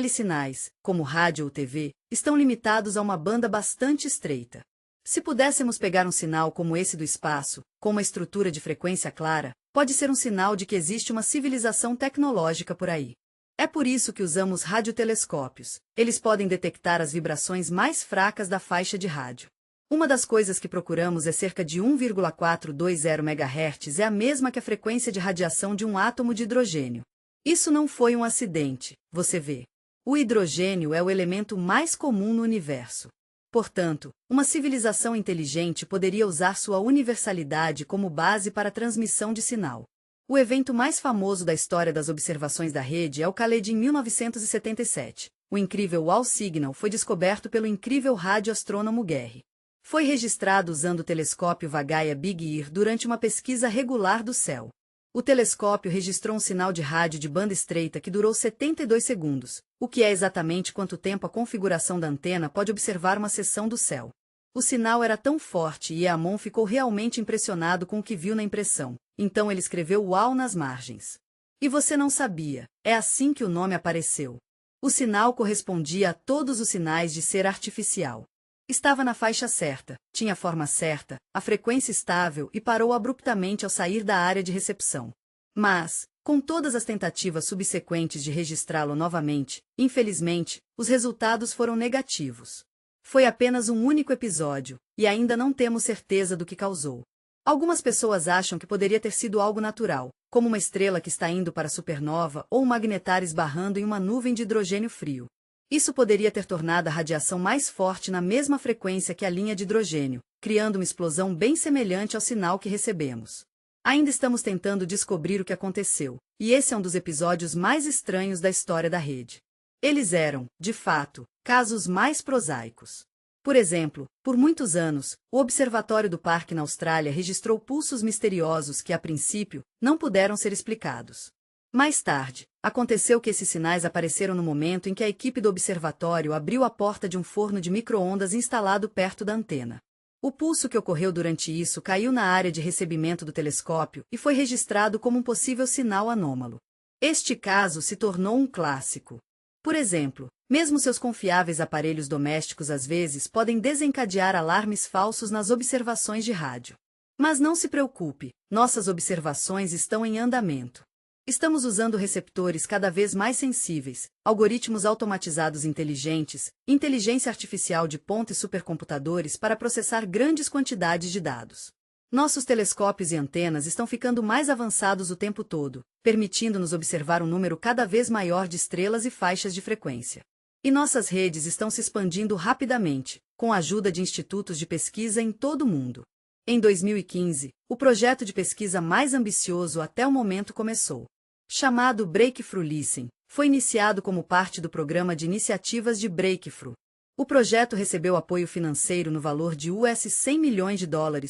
Sinais, como rádio ou TV, estão limitados a uma banda bastante estreita. Se pudéssemos pegar um sinal como esse do espaço, com uma estrutura de frequência clara, pode ser um sinal de que existe uma civilização tecnológica por aí. É por isso que usamos radiotelescópios. Eles podem detectar as vibrações mais fracas da faixa de rádio. Uma das coisas que procuramos é cerca de 1,420 MHz, é a mesma que a frequência de radiação de um átomo de hidrogênio. Isso não foi um acidente, você vê. O hidrogênio é o elemento mais comum no universo. Portanto, uma civilização inteligente poderia usar sua universalidade como base para a transmissão de sinal. O evento mais famoso da história das observações da rede é o CALED em 1977. O incrível Wall Signal foi descoberto pelo incrível radioastrônomo Gary. Foi registrado usando o telescópio Vagaia Big Ear durante uma pesquisa regular do céu. O telescópio registrou um sinal de rádio de banda estreita que durou 72 segundos, o que é exatamente quanto tempo a configuração da antena pode observar uma seção do céu. O sinal era tão forte e Eamon ficou realmente impressionado com o que viu na impressão, então ele escreveu UAU nas margens. E você não sabia, é assim que o nome apareceu. O sinal correspondia a todos os sinais de ser artificial. Estava na faixa certa, tinha a forma certa, a frequência estável e parou abruptamente ao sair da área de recepção. Mas, com todas as tentativas subsequentes de registrá-lo novamente, infelizmente, os resultados foram negativos. Foi apenas um único episódio, e ainda não temos certeza do que causou. Algumas pessoas acham que poderia ter sido algo natural, como uma estrela que está indo para a supernova ou um magnetar esbarrando em uma nuvem de hidrogênio frio. Isso poderia ter tornado a radiação mais forte na mesma frequência que a linha de hidrogênio, criando uma explosão bem semelhante ao sinal que recebemos. Ainda estamos tentando descobrir o que aconteceu, e esse é um dos episódios mais estranhos da história da rede. Eles eram, de fato, casos mais prosaicos. Por exemplo, por muitos anos, o Observatório do Parque na Austrália registrou pulsos misteriosos que, a princípio, não puderam ser explicados. Mais tarde, aconteceu que esses sinais apareceram no momento em que a equipe do observatório abriu a porta de um forno de micro-ondas instalado perto da antena. O pulso que ocorreu durante isso caiu na área de recebimento do telescópio e foi registrado como um possível sinal anômalo. Este caso se tornou um clássico. Por exemplo, mesmo seus confiáveis aparelhos domésticos às vezes podem desencadear alarmes falsos nas observações de rádio. Mas não se preocupe, nossas observações estão em andamento. Estamos usando receptores cada vez mais sensíveis, algoritmos automatizados inteligentes, inteligência artificial de ponta e supercomputadores para processar grandes quantidades de dados. Nossos telescópios e antenas estão ficando mais avançados o tempo todo, permitindo-nos observar um número cada vez maior de estrelas e faixas de frequência. E nossas redes estão se expandindo rapidamente, com a ajuda de institutos de pesquisa em todo o mundo. Em 2015, o projeto de pesquisa mais ambicioso até o momento começou. Chamado Breakthrough Listen, foi iniciado como parte do programa de iniciativas de Breakthrough. O projeto recebeu apoio financeiro no valor de US$100 milhões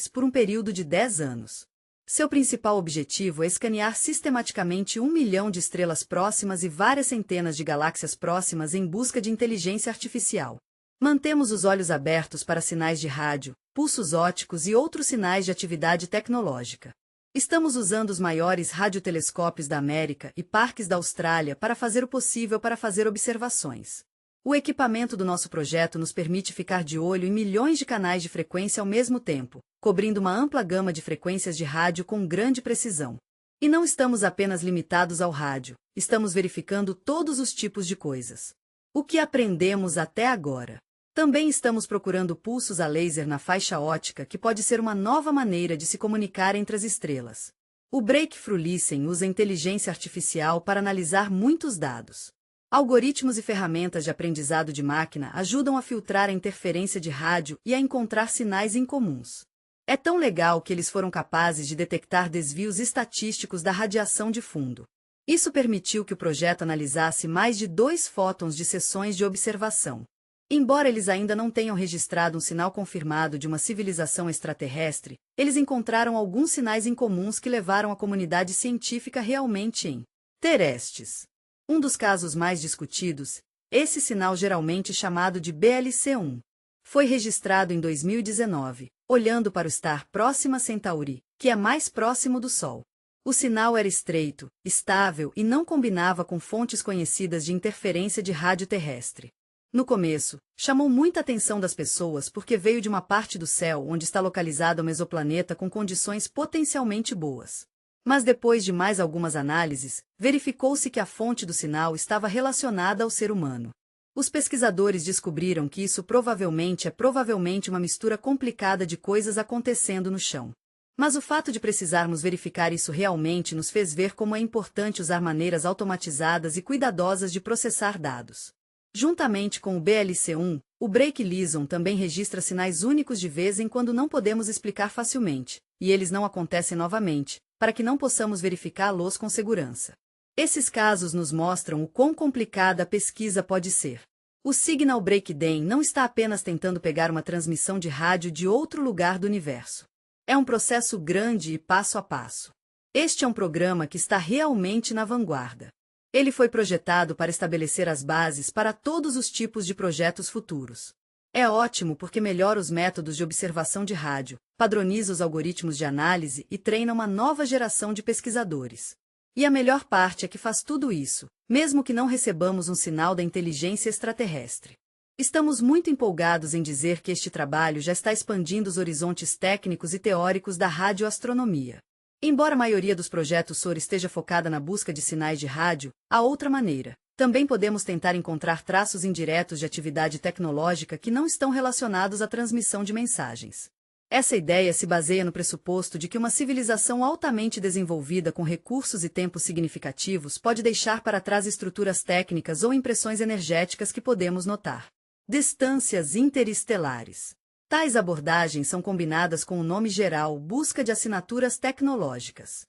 por um período de 10 anos. Seu principal objetivo é escanear sistematicamente 1 milhão de estrelas próximas e várias centenas de galáxias próximas em busca de inteligência artificial. Mantemos os olhos abertos para sinais de rádio, pulsos ópticos e outros sinais de atividade tecnológica. Estamos usando os maiores radiotelescópios da América e parques da Austrália para fazer o possível para fazer observações. O equipamento do nosso projeto nos permite ficar de olho em milhões de canais de frequência ao mesmo tempo, cobrindo uma ampla gama de frequências de rádio com grande precisão. E não estamos apenas limitados ao rádio, estamos verificando todos os tipos de coisas. O que aprendemos até agora? Também estamos procurando pulsos a laser na faixa ótica, que pode ser uma nova maneira de se comunicar entre as estrelas. O Breakthrough Listen usa inteligência artificial para analisar muitos dados. Algoritmos e ferramentas de aprendizado de máquina ajudam a filtrar a interferência de rádio e a encontrar sinais incomuns. É tão legal que eles foram capazes de detectar desvios estatísticos da radiação de fundo. Isso permitiu que o projeto analisasse mais de 2 fótons de sessões de observação. Embora eles ainda não tenham registrado um sinal confirmado de uma civilização extraterrestre, eles encontraram alguns sinais incomuns que levaram a comunidade científica realmente em ter estes. Um dos casos mais discutidos, esse sinal geralmente chamado de BLC-1, foi registrado em 2019, olhando para o star Próxima Centauri, que é mais próximo do Sol. O sinal era estreito, estável e não combinava com fontes conhecidas de interferência de rádio terrestre. No começo, chamou muita atenção das pessoas porque veio de uma parte do céu onde está localizado o mesoplaneta com condições potencialmente boas. Mas depois de mais algumas análises, verificou-se que a fonte do sinal estava relacionada ao ser humano. Os pesquisadores descobriram que isso provavelmente é uma mistura complicada de coisas acontecendo no chão. Mas o fato de precisarmos verificar isso realmente nos fez ver como é importante usar maneiras automatizadas e cuidadosas de processar dados. Juntamente com o BLC-1, o Break Liaison também registra sinais únicos de vez em quando não podemos explicar facilmente, e eles não acontecem novamente, para que não possamos verificá-los com segurança. Esses casos nos mostram o quão complicada a pesquisa pode ser. O Signal Breakdown não está apenas tentando pegar uma transmissão de rádio de outro lugar do universo. É um processo grande e passo a passo. Este é um programa que está realmente na vanguarda. Ele foi projetado para estabelecer as bases para todos os tipos de projetos futuros. É ótimo porque melhora os métodos de observação de rádio, padroniza os algoritmos de análise e treina uma nova geração de pesquisadores. E a melhor parte é que faz tudo isso, mesmo que não recebamos um sinal da inteligência extraterrestre. Estamos muito empolgados em dizer que este trabalho já está expandindo os horizontes técnicos e teóricos da radioastronomia. Embora a maioria dos projetos SOR esteja focada na busca de sinais de rádio, há outra maneira. Também podemos tentar encontrar traços indiretos de atividade tecnológica que não estão relacionados à transmissão de mensagens. Essa ideia se baseia no pressuposto de que uma civilização altamente desenvolvida com recursos e tempos significativos pode deixar para trás estruturas técnicas ou impressões energéticas que podemos notar. Distâncias interestelares. Tais abordagens são combinadas com o nome geral Busca de Assinaturas Tecnológicas.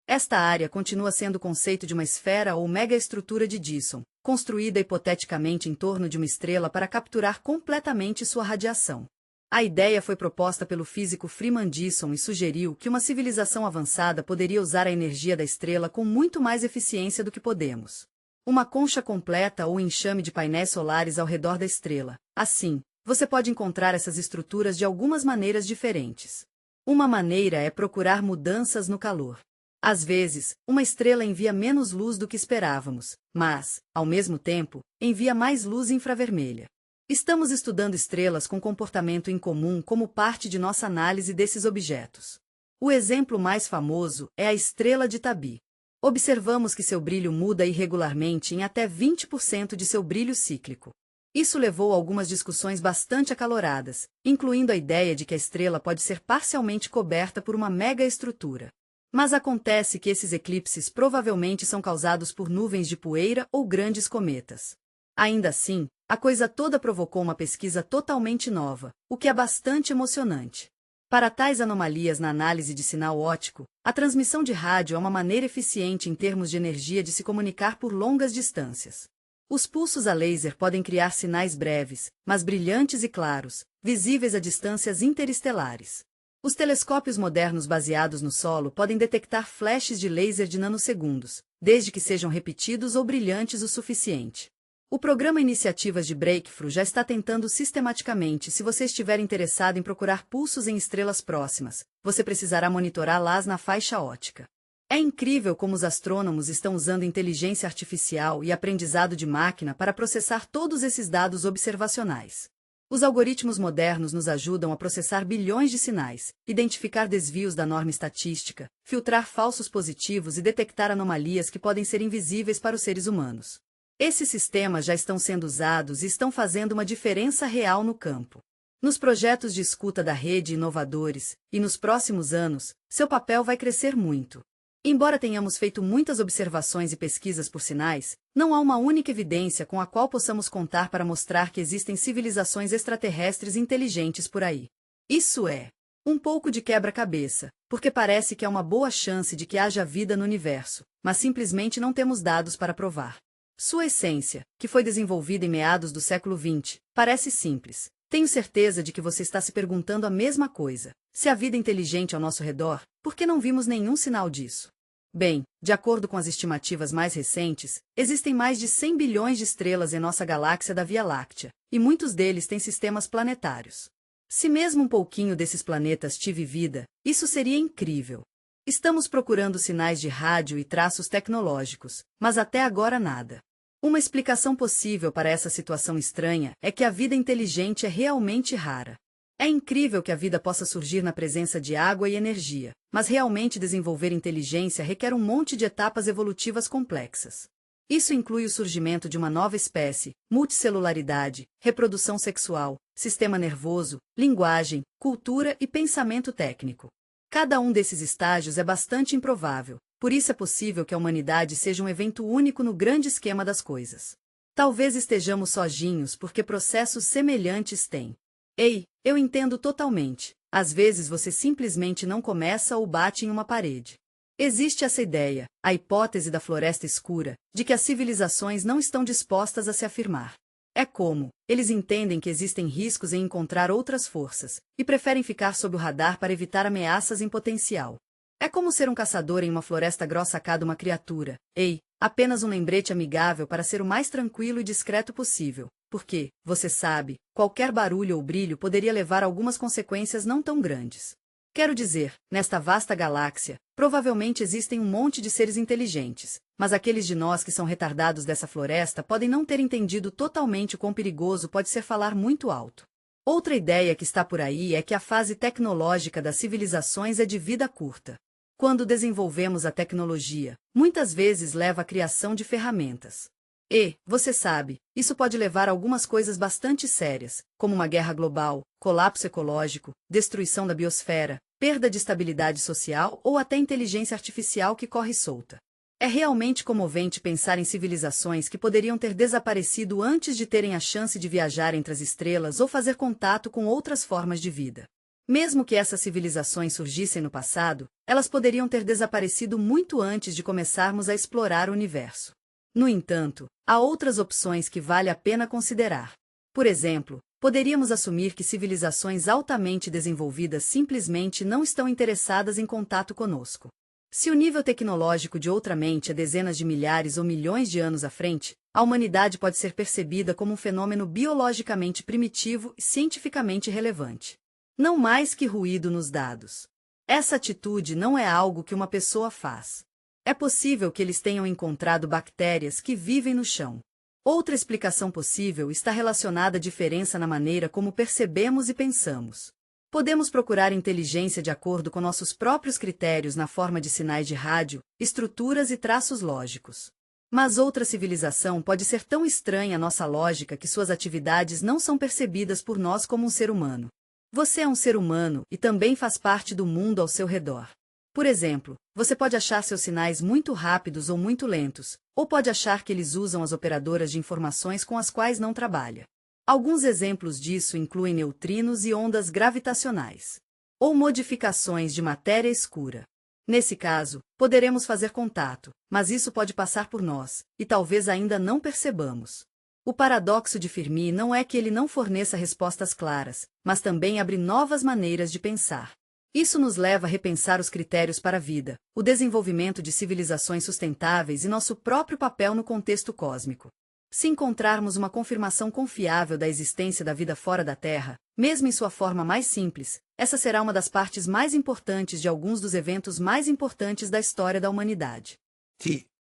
Esta área continua sendo o conceito de uma esfera ou megaestrutura de Dyson, construída hipoteticamente em torno de uma estrela para capturar completamente sua radiação. A ideia foi proposta pelo físico Freeman Dyson e sugeriu que uma civilização avançada poderia usar a energia da estrela com muito mais eficiência do que podemos. Uma concha completa ou enxame de painéis solares ao redor da estrela. Assim, você pode encontrar essas estruturas de algumas maneiras diferentes. Uma maneira é procurar mudanças no calor. Às vezes, uma estrela envia menos luz do que esperávamos, mas, ao mesmo tempo, envia mais luz infravermelha. Estamos estudando estrelas com comportamento incomum como parte de nossa análise desses objetos. O exemplo mais famoso é a estrela de Tabi. Observamos que seu brilho muda irregularmente em até 20% de seu brilho cíclico. Isso levou a algumas discussões bastante acaloradas, incluindo a ideia de que a estrela pode ser parcialmente coberta por uma megaestrutura. Mas acontece que esses eclipses provavelmente são causados por nuvens de poeira ou grandes cometas. Ainda assim, a coisa toda provocou uma pesquisa totalmente nova, o que é bastante emocionante. Para tais anomalias na análise de sinal óptico, a transmissão de rádio é uma maneira eficiente em termos de energia de se comunicar por longas distâncias. Os pulsos a laser podem criar sinais breves, mas brilhantes e claros, visíveis a distâncias interestelares. Os telescópios modernos baseados no solo podem detectar flashes de laser de nanosegundos, desde que sejam repetidos ou brilhantes o suficiente. O programa Iniciativas de Breakthrough já está tentando sistematicamente. Se você estiver interessado em procurar pulsos em estrelas próximas, você precisará monitorá-las na faixa óptica. É incrível como os astrônomos estão usando inteligência artificial e aprendizado de máquina para processar todos esses dados observacionais. Os algoritmos modernos nos ajudam a processar bilhões de sinais, identificar desvios da norma estatística, filtrar falsos positivos e detectar anomalias que podem ser invisíveis para os seres humanos. Esses sistemas já estão sendo usados e estão fazendo uma diferença real no campo. Nos projetos de escuta da rede inovadores, e nos próximos anos, seu papel vai crescer muito. Embora tenhamos feito muitas observações e pesquisas por sinais, não há uma única evidência com a qual possamos contar para mostrar que existem civilizações extraterrestres inteligentes por aí. Isso é um pouco de quebra-cabeça, porque parece que há uma boa chance de que haja vida no universo, mas simplesmente não temos dados para provar. Sua essência, que foi desenvolvida em meados do século XX, parece simples. Tenho certeza de que você está se perguntando a mesma coisa. Se há vida inteligente ao nosso redor, por que não vimos nenhum sinal disso? Bem, de acordo com as estimativas mais recentes, existem mais de 100 bilhões de estrelas em nossa galáxia da Via Láctea, e muitos deles têm sistemas planetários. Se mesmo um pouquinho desses planetas tive vida, isso seria incrível. Estamos procurando sinais de rádio e traços tecnológicos, mas até agora nada. Uma explicação possível para essa situação estranha é que a vida inteligente é realmente rara. É incrível que a vida possa surgir na presença de água e energia, mas realmente desenvolver inteligência requer um monte de etapas evolutivas complexas. Isso inclui o surgimento de uma nova espécie, multicelularidade, reprodução sexual, sistema nervoso, linguagem, cultura e pensamento técnico. Cada um desses estágios é bastante improvável, por isso é possível que a humanidade seja um evento único no grande esquema das coisas. Talvez estejamos sozinhos porque processos semelhantes têm. Ei, eu entendo totalmente. Às vezes você simplesmente não começa ou bate em uma parede. Existe essa ideia, a hipótese da floresta escura, de que as civilizações não estão dispostas a se afirmar. É como, eles entendem que existem riscos em encontrar outras forças, e preferem ficar sob o radar para evitar ameaças em potencial. É como ser um caçador em uma floresta grossa a cada uma criatura. Ei, apenas um lembrete amigável para ser o mais tranquilo e discreto possível. Porque, você sabe, qualquer barulho ou brilho poderia levar a algumas consequências não tão grandes. Quero dizer, nesta vasta galáxia, provavelmente existem um monte de seres inteligentes, mas aqueles de nós que são retardados dessa floresta podem não ter entendido totalmente o quão perigoso pode ser falar muito alto. Outra ideia que está por aí é que a fase tecnológica das civilizações é de vida curta. Quando desenvolvemos a tecnologia, muitas vezes leva à criação de ferramentas. E, você sabe, isso pode levar a algumas coisas bastante sérias, como uma guerra global, colapso ecológico, destruição da biosfera, perda de estabilidade social ou até inteligência artificial que corre solta. É realmente comovente pensar em civilizações que poderiam ter desaparecido antes de terem a chance de viajar entre as estrelas ou fazer contato com outras formas de vida. Mesmo que essas civilizações surgissem no passado, elas poderiam ter desaparecido muito antes de começarmos a explorar o universo. No entanto, há outras opções que vale a pena considerar. Por exemplo, poderíamos assumir que civilizações altamente desenvolvidas simplesmente não estão interessadas em contato conosco. Se o nível tecnológico de outra mente é dezenas de milhares ou milhões de anos à frente, a humanidade pode ser percebida como um fenômeno biologicamente primitivo e cientificamente relevante. Não mais que ruído nos dados. Essa atitude não é algo que uma pessoa faz. É possível que eles tenham encontrado bactérias que vivem no chão. Outra explicação possível está relacionada à diferença na maneira como percebemos e pensamos. Podemos procurar inteligência de acordo com nossos próprios critérios na forma de sinais de rádio, estruturas e traços lógicos. Mas outra civilização pode ser tão estranha à nossa lógica que suas atividades não são percebidas por nós como um ser humano. Você é um ser humano e também faz parte do mundo ao seu redor. Por exemplo, você pode achar seus sinais muito rápidos ou muito lentos, ou pode achar que eles usam as operadoras de informações com as quais não trabalha. Alguns exemplos disso incluem neutrinos e ondas gravitacionais, ou modificações de matéria escura. Nesse caso, poderemos fazer contato, mas isso pode passar por nós, e talvez ainda não percebamos. O paradoxo de Fermi não é que ele não forneça respostas claras, mas também abre novas maneiras de pensar. Isso nos leva a repensar os critérios para a vida, o desenvolvimento de civilizações sustentáveis e nosso próprio papel no contexto cósmico. Se encontrarmos uma confirmação confiável da existência da vida fora da Terra, mesmo em sua forma mais simples, essa será uma das partes mais importantes de alguns dos eventos mais importantes da história da humanidade.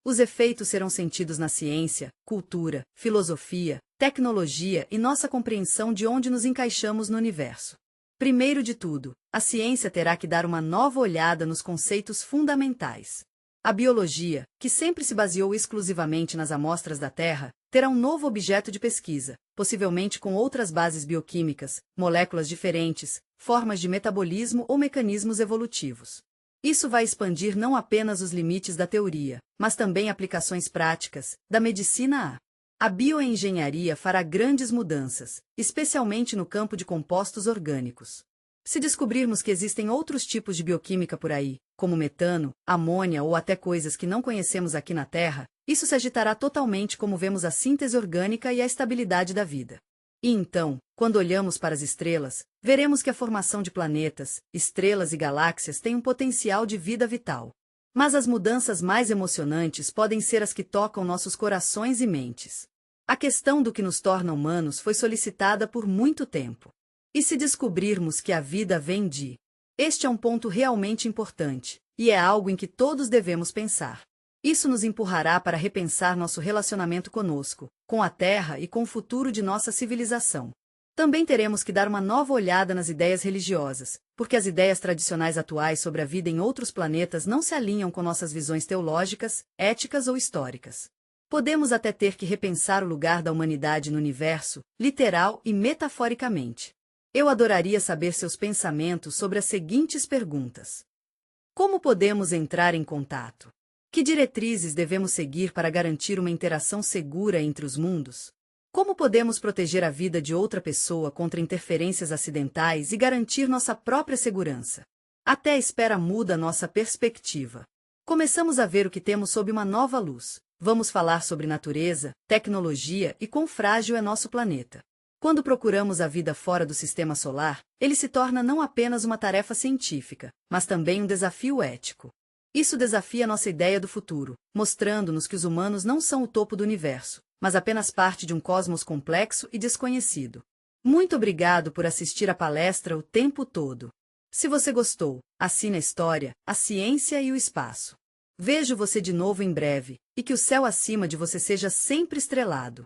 Os efeitos serão sentidos na ciência, cultura, filosofia, tecnologia e nossa compreensão de onde nos encaixamos no universo. Primeiro de tudo, a ciência terá que dar uma nova olhada nos conceitos fundamentais. A biologia, que sempre se baseou exclusivamente nas amostras da Terra, terá um novo objeto de pesquisa, possivelmente com outras bases bioquímicas, moléculas diferentes, formas de metabolismo ou mecanismos evolutivos. Isso vai expandir não apenas os limites da teoria, mas também aplicações práticas, da medicina a. A bioengenharia fará grandes mudanças, especialmente no campo de compostos orgânicos. Se descobrirmos que existem outros tipos de bioquímica por aí, como metano, amônia ou até coisas que não conhecemos aqui na Terra, isso se agitará totalmente como vemos a síntese orgânica e a estabilidade da vida. E então, quando olhamos para as estrelas, veremos que a formação de planetas, estrelas e galáxias tem um potencial de vida vital. Mas as mudanças mais emocionantes podem ser as que tocam nossos corações e mentes. A questão do que nos torna humanos foi solicitada por muito tempo. E se descobrirmos que a vida vem de... Este é um ponto realmente importante, e é algo em que todos devemos pensar. Isso nos empurrará para repensar nosso relacionamento conosco, com a Terra e com o futuro de nossa civilização. Também teremos que dar uma nova olhada nas ideias religiosas, porque as ideias tradicionais atuais sobre a vida em outros planetas não se alinham com nossas visões teológicas, éticas ou históricas. Podemos até ter que repensar o lugar da humanidade no universo, literal e metaforicamente. Eu adoraria saber seus pensamentos sobre as seguintes perguntas. Como podemos entrar em contato? Que diretrizes devemos seguir para garantir uma interação segura entre os mundos? Como podemos proteger a vida de outra pessoa contra interferências acidentais e garantir nossa própria segurança? Até a espera muda nossa perspectiva. Começamos a ver o que temos sob uma nova luz. Vamos falar sobre natureza, tecnologia e quão frágil é nosso planeta. Quando procuramos a vida fora do sistema solar, ele se torna não apenas uma tarefa científica, mas também um desafio ético. Isso desafia nossa ideia do futuro, mostrando-nos que os humanos não são o topo do universo, mas apenas parte de um cosmos complexo e desconhecido. Muito obrigado por assistir à palestra o tempo todo. Se você gostou, assine a história, a ciência e o espaço. Vejo você de novo em breve, e que o céu acima de você seja sempre estrelado.